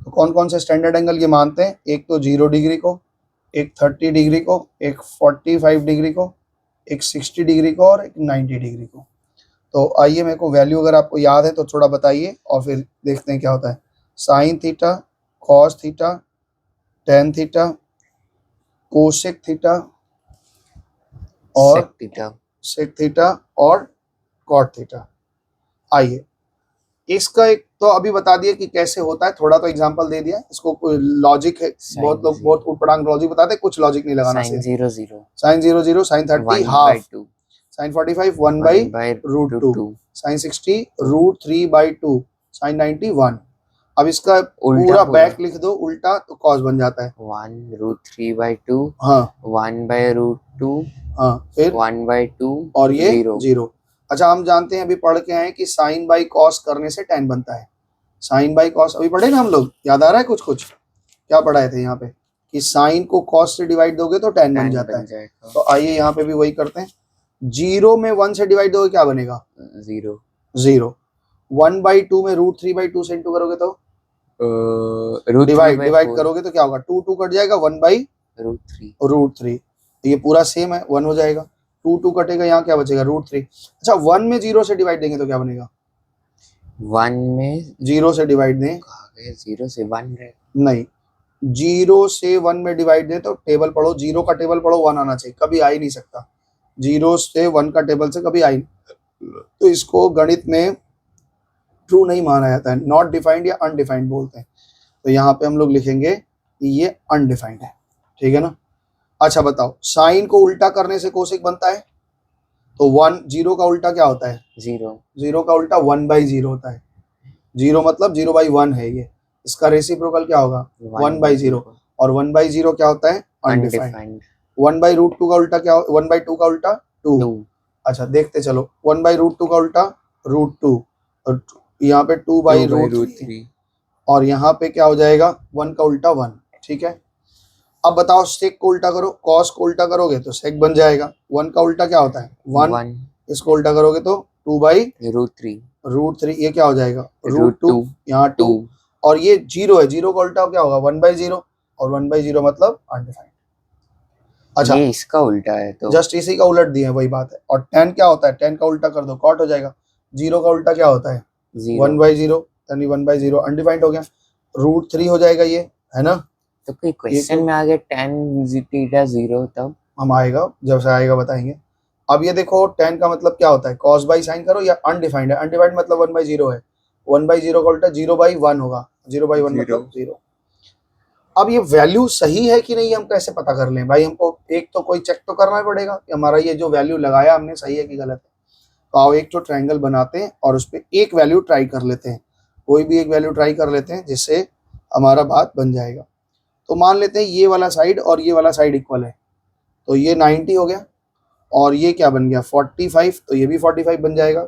तो कौन कौन से स्टैंडर्ड एंगल ये मानते हैं? एक तो 0 डिग्री को, एक 30 डिग्री को, एक 45 डिग्री को, एक 60 डिग्री को और एक 90 डिग्री को। तो आइए, मेरे को वैल्यू अगर आपको याद है तो थोड़ा बताइए और फिर देखते हैं क्या होता है। Sine theta, cos theta, tan theta, cosec theta और sec theta, सेक थीटा और कॉट थीटा। आइए, इसका एक तो अभी बता दिया कि कैसे होता है, थोड़ा तो एग्जांपल दे दिया। इसको लॉजिक है, बहुत लोग बहुत उटपटांग लॉजिक बताते हैं, कुछ लॉजिक नहीं लगाना। sin 0 0, sine 0 0, sine 30 1 by half, 2, sine 45 1 1 by by root root 2, 2, sine 60 root 3 by 2, sine 90 1। अब इसका उल्टा पूरा पूरा बैक लिख दो उल्टा तो कॉस बन जाता है। 1 root 3 by 2, हाँ 1 by root 2, हाँ, फिर 1 by 2 और ये 0, 0। अच्छा, हम जानते हैं, अभी पढ़ के आए कि साइन बाई कॉस करने से tan बनता है। साइन बाई कॉस अभी पढ़े ना हम लोग, याद आ रहा है कुछ कुछ? क्या पढ़ाए थे यहाँ पे कि साइन को कॉस से डिवाइड दोगे तो tan बन tan जाता बन है। जाएगा तो आइए यहाँ पे भी वही करते हैं। 0 में 1 से डिवाइड दोगे क्या बनेगा? 0, 0। 1 बाई 2 में रूट 3 बाई 2 से इंटू करोगे तो root 3 डिवाइड by डिवाइड 4 करोगे तो क्या होगा? 2 2 कट जाएगा, 1 बाई root 3, रूट 3। तो ये पूरा सेम है, 1 हो जाएगा। 2 2 कटेगा, यहाँ क्या बचेगा? रूट 3। अच्छा, 1 में 0 से डिवाइड देंगे तो क्या बनेगा? 1 में 0 से डिवाइड दें, कहाँ गए 0 से 1 रहे, नहीं, 0 से 1 में डिवाइड दें तो टेबल पढ़ो, 0 का टेबल पढ़ो, 1 आना चाहिए, कभी आ ही नहीं सकता। 0 से 1 का टेबल से कभी आ ही नहीं। तो इसको गणित में ट्रू नहीं माना जाता है, नॉट डिफाइंड या अनडिफाइंड बोलते हैं। तो यहाँ पे हम लोग लिखेंगे कि ये अनडिफाइंड है, ठीक है ना। अच्छा बताओ, साइन को उल्टा करने से कोसेक बनता है, तो 1 0 का उल्टा क्या होता है? 0, 0 का उल्टा 1 बाई 0 होता है। 0 मतलब 0 बाई 1 है ये, इसका रेसिप्रोकल क्या होगा? 1 बाई 0। और 1 बाई 0 क्या होता है? अनडिफाइंड। undefined 1 बाई रूट 2 का उल्टा क्या? 1 बाई 2 का उल्टा 2। 2, अच्छा देखते चलो, 1 बाई रूट 2 का उल्टा रूट 2, और यहाँ पे 2 बाई 2 by रूट root 3, 3, और यहाँ पे क्या हो जाएगा? 1 का उल्टा 1, ठीक है। अब बताओ, सेक को उल्टा करो, कॉस को उल्टा करोगे तो सेक बन जाएगा। 1 का उल्टा क्या होता है? 1। 1 इसको उल्टा करोगे तो 2 बाई root 3, रूट 3, ये क्या हो जाएगा? रूट root 2, 2, यहाँ 2, 2, और ये 0 है, 0 का उल्टा क्या होगा? 1 बाई 0, और 1 बाई 0 मतलब अनडिफाइंड। अच्छा, ये इसका उल्टा है तो जस्ट इसी का उलट दिए, वही बात है। और 10 क्या होता है? 10 का उल्टा कर दो, कॉट हो जाएगा। 0 का उल्टा क्या होता है? 0, 1 बाई 0, यानी 1 बाई 0 अनडिफाइंड हो गया। रूट 3 हो जाएगा ये, है ना। तो कोई क्वेश्चन में आ गया tan theta 0 तब हम आएगा, जब से आएगा बताएंगे। अब ये देखो, 10 का मतलब क्या होता है? कॉस बाई साइन करो, या अनडिफाइंड है। अनडिफाइंड मतलब 1 बाई 0 है, 1 बाई 0 का उल्टा 0 बाई 1 होगा। 0 बाई 1 मतलब 0। अब ये वैल्यू सही है कि नहीं हम कैसे पता कर लें भाई? हमको एक तो कोई चेक तो करना पड़ेगा कि हमारा ये जो वैल्यू लगाया हमने सही है कि गलत है। तो आओ एक तो ट्रायंगल बनाते हैं और उस पर एक वैल्यू ट्राई कर लेते हैं, कोई भी एक वैल्यू ट्राई कर लेते हैं जिससे हमारा बात बन जाएगा। तो मान लेते हैं ये वाला साइड और ये वाला साइड इक्वल है, तो ये 90 हो गया, और ये क्या बन गया? 45, तो ये भी 45 बन जाएगा,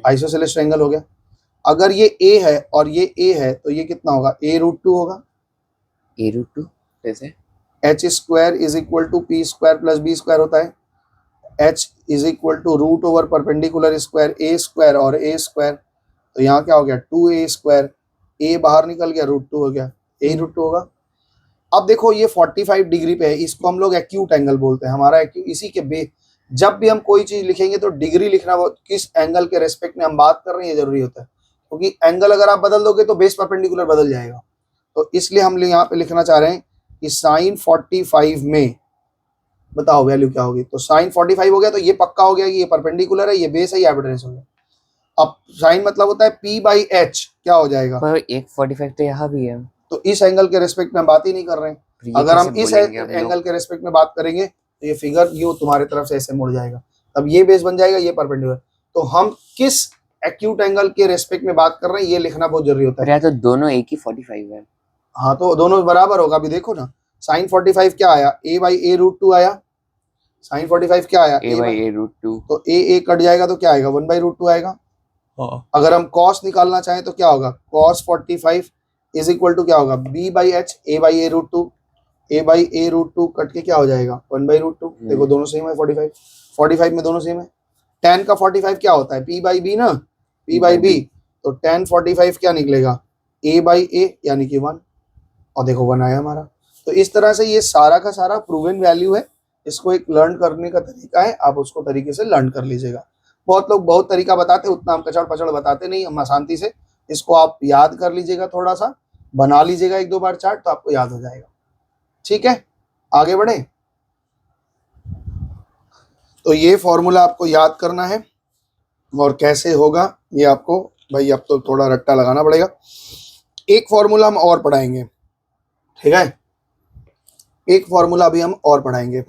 आइसोसेलेस ट्रायंगल हो गया। अगर ये ए है और ये ए है तो ये कितना होगा? a रूट 2 होगा। a root 2 कैसे? h square is equal to P square plus B square होता है। h is equal to root over perpendicular square a square और a स्क्वायर, तो यहाँ क्या हो गया? 2a स्क्वायर, a बाहर निकल गया, रूट 2 हो गया, a रूट 2 होगा। अब देखो ये 45 डिग्री पे है, इसको हम लोग एक्यूट एंगल बोलते हैं। हमारा एक्यूट इसी के बे जब भी हम कोई चीज लिखेंगे तो डिग्री लिखना, वो किस एंगल के रेस्पेक्ट में हम बात कर रहे हैं ये जरूरी होता है, क्योंकि एंगल अगर आप बदल दोगे तो बेस परपेंडिकुलर बदल जाएगा। तो इसलिए हम यहाँ पे लिखना चाह रहे हैं कि साइन 45 में बताओ वैल्यू क्या होगी। तो साइन 45 हो गया तो ये पक्का हो गया कि ये परपेंडिकुलर है, ये बेस है, ये हाइपोटेनस हो गया। अब साइन मतलब होता है p बाई एच, क्या हो जाएगा? पर एक 45 तो यहाँ भी है, तो इस एंगल के रेस्पेक्ट में हम बात ही नहीं कर रहे हैं। फिर ये अगर हम कैसे इस बोलेंगे हम लोग? एंगल के रेस्पेक्ट में बात करेंगे तो ये फिगर यूं तुम्हारी तरफ से ऐसे मुड़ जाएगा, तब ये बेस बन जाएगा, ये परपेंडिकुलर। तो हम किस एक्यूट एंगल के रेस्पेक्ट में बात कर रहे हैं ये लिखना बहुत जरूरी होता फिर है। यहाँ तो दोनों एक ही 45 है। हाँ तो दोनों बराबर होगा। अभी देखो ना, साइन 45 क्या आया, a by A root two आया। साइन 45 क्या आया, a बाई a√2। तो ए कट जाएगा तो क्या आएगा, 1 बाई रूट टू आएगा। अगर हम कॉस निकालना चाहें तो क्या होगा, कॉस 45 इज इक्वल टू क्या होगा, b by H A by A root two. A by A root two cut के क्या हो जाएगा, 1 बाई रूट टू। देखो दोनों सेम है, 45 में दोनों सेम है। tan का 45 क्या होता है, p बाई बी ना, p बाई बी। तो tan 45 क्या निकलेगा, a बाई ए यानी कि 1। और देखो 1 आया हमारा। तो इस तरह से ये सारा का सारा प्रूवन वैल्यू है। इसको एक लर्न करने का तरीका है, आप उसको तरीके से लर्न कर लीजिएगा। बहुत लोग बहुत तरीका बताते हैं, उतना हम कचड़ पचड़ बताते नहीं, हम शांति से इसको आप याद कर लीजिएगा, थोड़ा सा बना लीजिएगा 1-2 बार चार्ट तो आपको याद हो जाएगा। ठीक है, आगे बढ़े। तो ये फॉर्मूला आपको याद करना है और कैसे होगा ये आपको भाई अब तो थोड़ा रट्टा लगाना पड़ेगा। एक फॉर्मूला हम और पढ़ाएंगे, ठीक है, एक फॉर्मूला अभी हम और पढ़ाएंगे।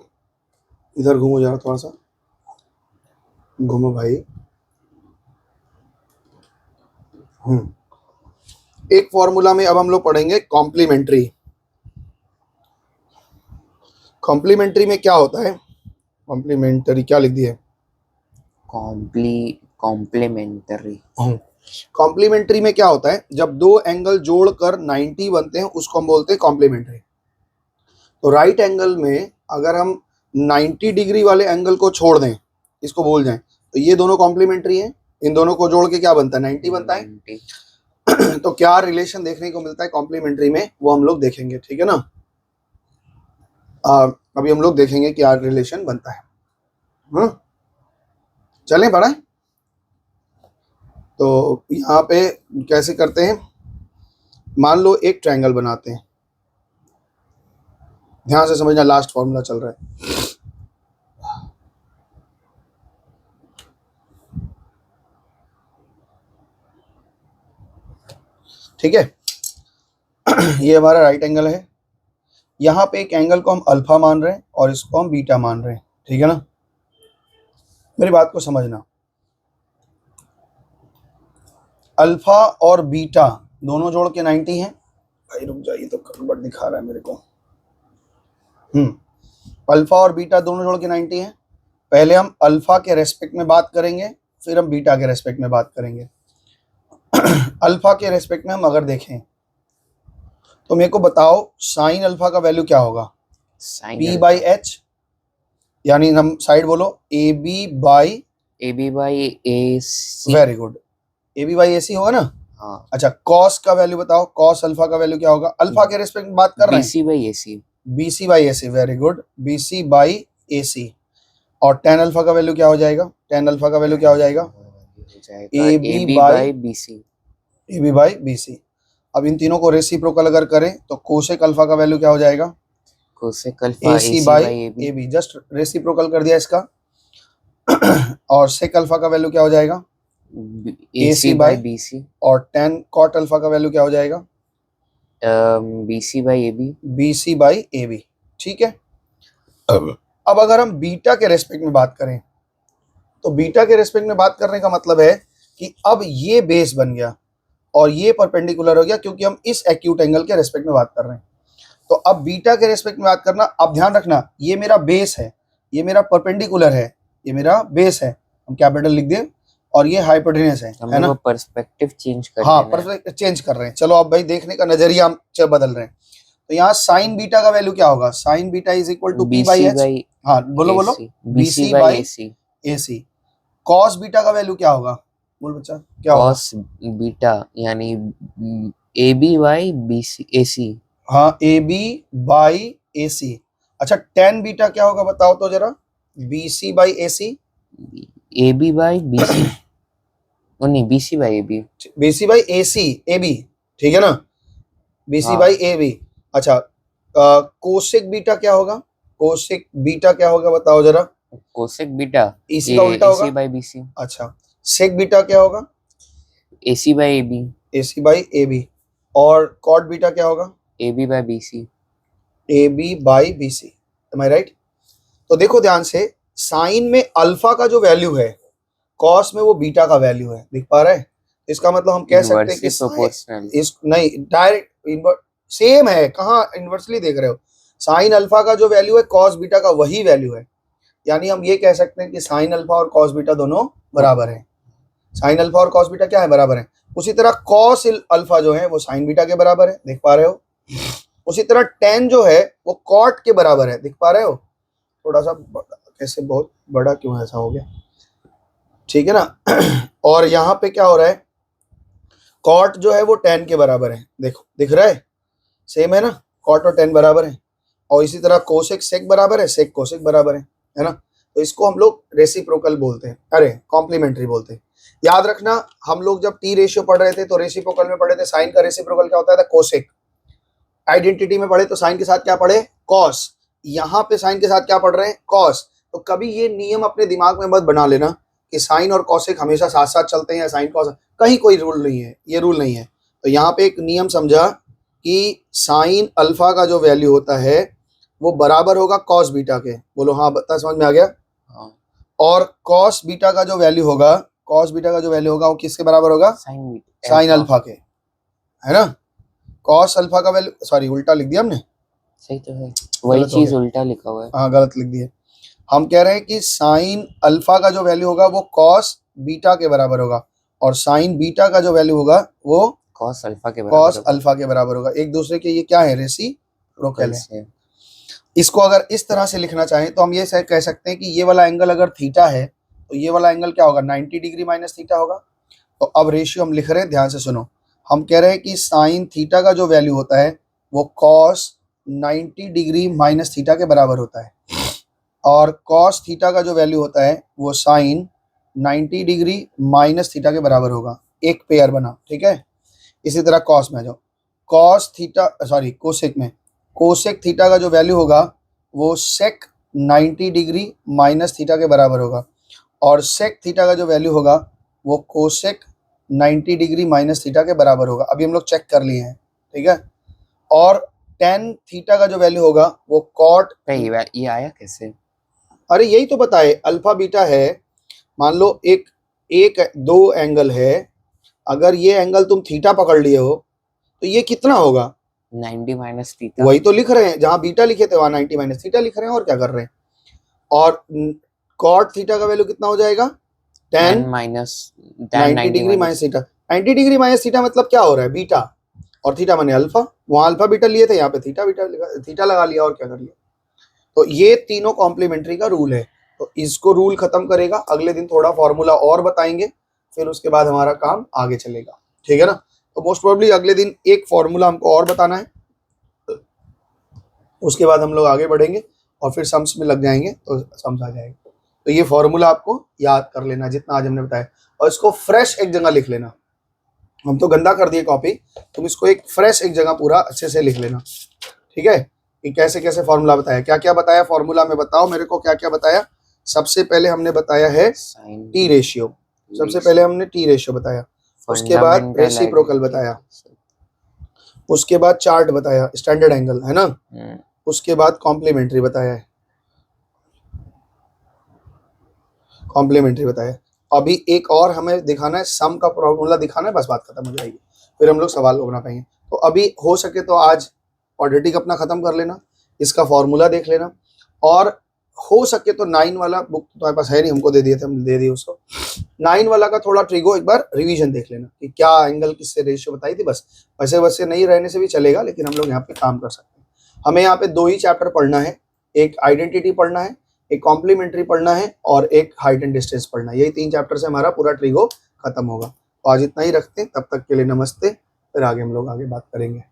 इधर घूमो जरा, थोड़ा सा घूमो भाई। एक फॉर्मूला में अब हम लोग पढ़ेंगे कॉम्प्लीमेंट्री। कॉम्प्लीमेंट्री में क्या होता है, कॉम्प्लीमेंट्री क्या लिख दिया है, कॉम्प्लीमेंट्री। कॉम्प्लीमेंट्री में क्या होता है, जब दो एंगल जोड़कर 90 बनते हैं उसको हम बोलते हैं कॉम्प्लीमेंट्री। तो राइट एंगल में अगर हम 90 डिग्री वाले एंगल को छोड़ दें, इसको भूल जाएं, तो ये दोनों कॉम्प्लीमेंट्री हैं। इन दोनों को जोड़ के क्या बनता है, 90 बनता है। तो क्या रिलेशन देखने को मिलता है कॉम्प्लीमेंट्री में, वो हम लोग देखेंगे, ठीक है ना। अभी हम लोग देखेंगे क्या रिलेशन बनता है। चलें पढ़ाएं। तो यहाँ पे कैसे करते हैं, मान लो एक ट्रायंगल बनाते हैं, ध्यान से समझना, लास्ट फॉर्मूला चल रहा है। ठीक है, ये हमारा राइट एंगल है। यहाँ पे एक एंगल को हम अल्फा मान रहे हैं और इसको हम बीटा मान रहे हैं, ठीक है ना। मेरी बात को समझना, अल्फा और बीटा दोनों जोड़ के 90 हैं। भाई रुक जाइए, तो गड़बड़ दिखा रहा है मेरे को। अल्फा और बीटा दोनों जोड़ के 90 हैं। पहले हम अल्फा के रेस्पेक्ट में बात करेंगे, फिर हम बीटा के रेस्पेक्ट में बात करेंगे। अल्फा के रेस्पेक्ट में हम अगर देखें तो मेरे को बताओ साइन अल्फा का वैल्यू क्या होगा, p बाई एच, यानी हम साइड बोलो A B by A C. Very good, A B by A C होगा ना। हाँ, अच्छा, कॉस का वैल्यू बताओ, कॉस अल्फा का वैल्यू क्या होगा, अल्फा के रेस्पेक्ट में बात कर रहे हैं, BC by AC। BC by AC, very good, BC by AC। और tan अल्फा का वैल्यू क्या हो जाएगा, tan अल्फा का वैल्यू क्या हो जाएगा, AB by BC। AB by BC। अब इन तीनों को रेसिप्रोकल अगर करें तो कोसेक अल्फा का वैल्यू क्या हो जाएगा, cosec alpha AC by AB। Just reciprocal कर दिया इसका। और सेक अल्फा का वैल्यू क्या हो जाएगा, AC बाई BC। और tan कॉट अल्फा का वैल्यू क्या हो जाएगा, BC by AB। BC by AB। ठीक है, अब अगर हम बीटा के रेस्पेक्ट में बात करें तो बीटा के रेस्पेक्ट में बात करने का मतलब है कि अब ये बेस बन गया और ये परपेंडिकुलर हो गया, क्योंकि हम इस एक्यूट एंगल के रेस्पेक्ट में बात कर रहे हैं। तो अब बीटा के रेस्पेक्ट में बात करना, अब ध्यान रखना, ये मेरा बेस है, ये मेरा परपेंडिकुलर है, ये मेरा बेस है, हम कैपिटल लिख दें, और ये हाइपोटेनस है ना। पर्सपेक्टिव चेंज कर, हाँ, पर्सपेक्टिव चेंज कर रहे हैं। चलो अब भाई देखने का नजरिया हम बदल रहे हैं। तो यहाँ साइन बीटा का वैल्यू क्या होगा, sine beta is equal to p by H. हाँ बोलो बोलो, BC by AC। Cos beta का वैल्यू क्या होगा, बोल बच्चा क्या होगा, कॉस बीटा यानी AB बाई BC AC। हाँ, AB बाई AC। अच्छा, tan बीटा क्या होगा बताओ तो जरा, BC by AC। AB by BC। वो नहीं, BC by AB। BC by AC AB, ठीक है ना, BC बाई AB। अच्छा, कोसेक बीटा क्या होगा, कोसेक बीटा क्या होगा बताओ जरा, कोसेक बीटा AC का उल्टा होगा, AC बाई BC। अच्छा, सेक बीटा क्या होगा, AC by AB। AC by AB। और कॉट बीटा क्या होगा? AB by BC। AB by BC, am I right? तो देखो ध्यान से, साइन में अल्फा का जो वैल्यू है, कॉस में वो बीटा का वैल्यू है, दिख पा रहा है? इसका मतलब हम कह सकते हैं कि इनवर्सली प्रोपोर्शनल। इस नहीं, डायरेक्ट सेम है, कहाँ इन्वर्सली देख रहे हो? साइन अल्फा का जो वैल्यू है कॉस बीटा का वही वैल्यू है, यानी हम ये कह सकते हैं कि साइन अल्फा और कॉस बीटा दोनों बराबर है। साइन अल्फा और कॉस बीटा क्या है? बराबर है। उसी तरह कॉस अल्फा जो है वो साइन बीटा के बराबर है, देख पा रहे हो? उसी तरह टेन जो है वो कॉट के बराबर है, दिख पा रहे हो? थोड़ा सा कैसे बहुत बड़ा क्यों ऐसा हो गया, ठीक है ना? और यहाँ पे क्या हो रहा है, कॉट जो है वो टेन के बराबर है, देखो दिख रहा है, सेम है ना, कॉट और टेन बराबर है। और इसी तरह कोसेक सेक बराबर है, सेक कोसेक बराबर है ना? तो इसको हम लोग रेसिप्रोकल बोलते हैं, अरे कॉम्प्लीमेंट्री बोलते हैं। याद रखना, हम लोग जब टी रेशियो पढ़ रहे थे तो रेसिप्रोकल में पढ़े थे साइन का रेसिप्रोकल क्या होता था? कोसेक। आइडेंटिटी में पढ़े तो साइन के साथ क्या पढ़े? कॉस। यहाँ पे साइन के साथ क्या पढ़ रहे हैं? कॉस। तो कभी ये नियम अपने दिमाग में मत बना लेना कि साइन और कॉसेक हमेशा साथ साथ चलते हैं या साइन कॉस, कहीं कोई रूल नहीं है, ये रूल नहीं है। तो यहाँ पे एक नियम समझा कि साइन अल्फा का जो वैल्यू होता है वो बराबर होगा कॉस बीटा के, बोलो हाँ, बता, समझ में आ गया? हाँ। और कॉस बीटा का जो वैल्यू होगा, कॉस बीटा का जो वैल्यू होगा वो किसके बराबर होगा? साइन अल्फा के, है ना? कॉस अल्फा का वैल्यू, सॉरी उल्टा लिख दिया हमने, सही तो है, वही चीज उल्टा लिखा हुआ है। हाँ गलत लिख दिया। हम कह रहे हैं कि साइन अल्फा का जो वैल्यू होगा वो कॉस बीटा के बराबर होगा, और साइन बीटा का जो वैल्यू होगा वो कॉस अल्फा के बराबर होगा। एक दूसरे के ये क्या है? रेसिप्रोकल है। इसको अगर इस तरह से लिखना चाहें तो हम ये कह सकते हैं कि ये वाला एंगल अगर थीटा है तो ये वाला एंगल क्या होगा? 90 डिग्री माइनस थीटा होगा। तो अब रेशियो हम लिख रहे हैं, ध्यान से सुनो। हम कह रहे हैं कि साइन थीटा का जो वैल्यू होता है वो कॉस 90 डिग्री माइनस थीटा के बराबर होता है, और कॉस थीटा का जो वैल्यू होता है वो साइन 90 डिग्री माइनस थीटा के बराबर होगा। एक पेयर बना, ठीक है? इसी तरह कॉस में जाओ, कॉस थीटा, सॉरी कोसेक में, कोसेक थीटा का जो वैल्यू होगा वो सेक 90 डिग्री माइनस थीटा के बराबर होगा, और सेक थीटा का जो वैल्यू होगा वो कोसेक 90 डिग्री माइनस थीटा के बराबर होगा। अभी हम लोग चेक कर लिए हैं, ठीक है? और टेन थीटा का जो वैल्यू होगा वो कॉट, ये आया कैसे? अरे यही तो बताए, अल्फा बीटा है, मान लो एक दो एंगल है, अगर ये एंगल तुम थीटा पकड़ लिए हो तो ये कितना होगा? 90 माइनस थीटा। वही तो लिख रहे हैं, जहां बीटा लिखे थे वहां 90 माइनस थीटा लिख रहे हैं, और क्या कर रहे हैं? और कॉट थीटा का वैल्यू कितना हो जाएगा? 10 minus 90 degree minus theta. 90 degree minus theta मतलब क्या हो रहा है? बीटा, और थीटा माने अल्फा। वहां अल्फा बीटा लिए थे, यहाँ पे थीटा लगा लिया, और क्या कर लिया? तो ये तीनों कॉम्प्लीमेंट्री का रूल है। तो इसको रूल खत्म करेगा, अगले दिन थोड़ा फॉर्मूला और बताएंगे, फिर उसके बाद हमारा काम आगे चलेगा, ठीक है ना? तो मोस्ट प्रोबेबली अगले दिन एक फॉर्मूला हमको और बताना है, उसके बाद हम लोग आगे बढ़ेंगे और फिर सम्स में लग जाएंगे तो सम्स आ जाएगा। तो ये फॉर्मूला आपको याद कर लेना जितना आज हमने बताया, और इसको फ्रेश एक जगह लिख लेना। हम तो गंदा कर दिए कॉपी, तुम इसको एक फ्रेश एक जगह पूरा अच्छे से लिख लेना, ठीक है? कि कैसे कैसे फॉर्मूला बताया, क्या क्या बताया फॉर्मूला में, बताओ मेरे को क्या क्या बताया। सबसे पहले हमने बताया है टी रेशियो, सबसे पहले हमने टी रेशियो बताया, उसके बाद रेसिप्रोकल बताया, उसके बाद चार्ट बताया, स्टैंडर्ड एंगल, है ना? उसके बाद कॉम्प्लीमेंट्री बताया है, कॉम्प्लीमेंट्री बताया। अभी एक और हमें दिखाना है, सम का फॉर्मूला दिखाना है, बस बात खत्म हो जाएगी, फिर हम लोग सवाल बना पाएंगे। तो अभी हो सके तो आज क्वाड्रेटिक अपना खत्म कर लेना, इसका फॉर्मूला देख लेना, और हो सके तो 9 वाला बुक तुम्हारे पास है नहीं, हमको दे दिए थे, हम दे दिए उसको। 9 वाला का थोड़ा ट्रिगो एक बार रिवीजन देख लेना कि क्या एंगल किससे रेशियो बताई थी, बस वैसे वैसे नहीं रहने से भी चलेगा, लेकिन हम लोग यहाँ पे काम कर सकते हैं। हमें यहाँ पे 2 ही चैप्टर पढ़ना है, एक आइडेंटिटी पढ़ना है, एक कॉम्प्लीमेंट्री पढ़ना है, और एक हाइट एंड डिस्टेंस पढ़ना है। यही 3 चैप्टर से हमारा पूरा ट्रिगो खत्म होगा। तो आज इतना ही रखते हैं, तब तक के लिए नमस्ते, फिर आगे हम लोग आगे बात करेंगे।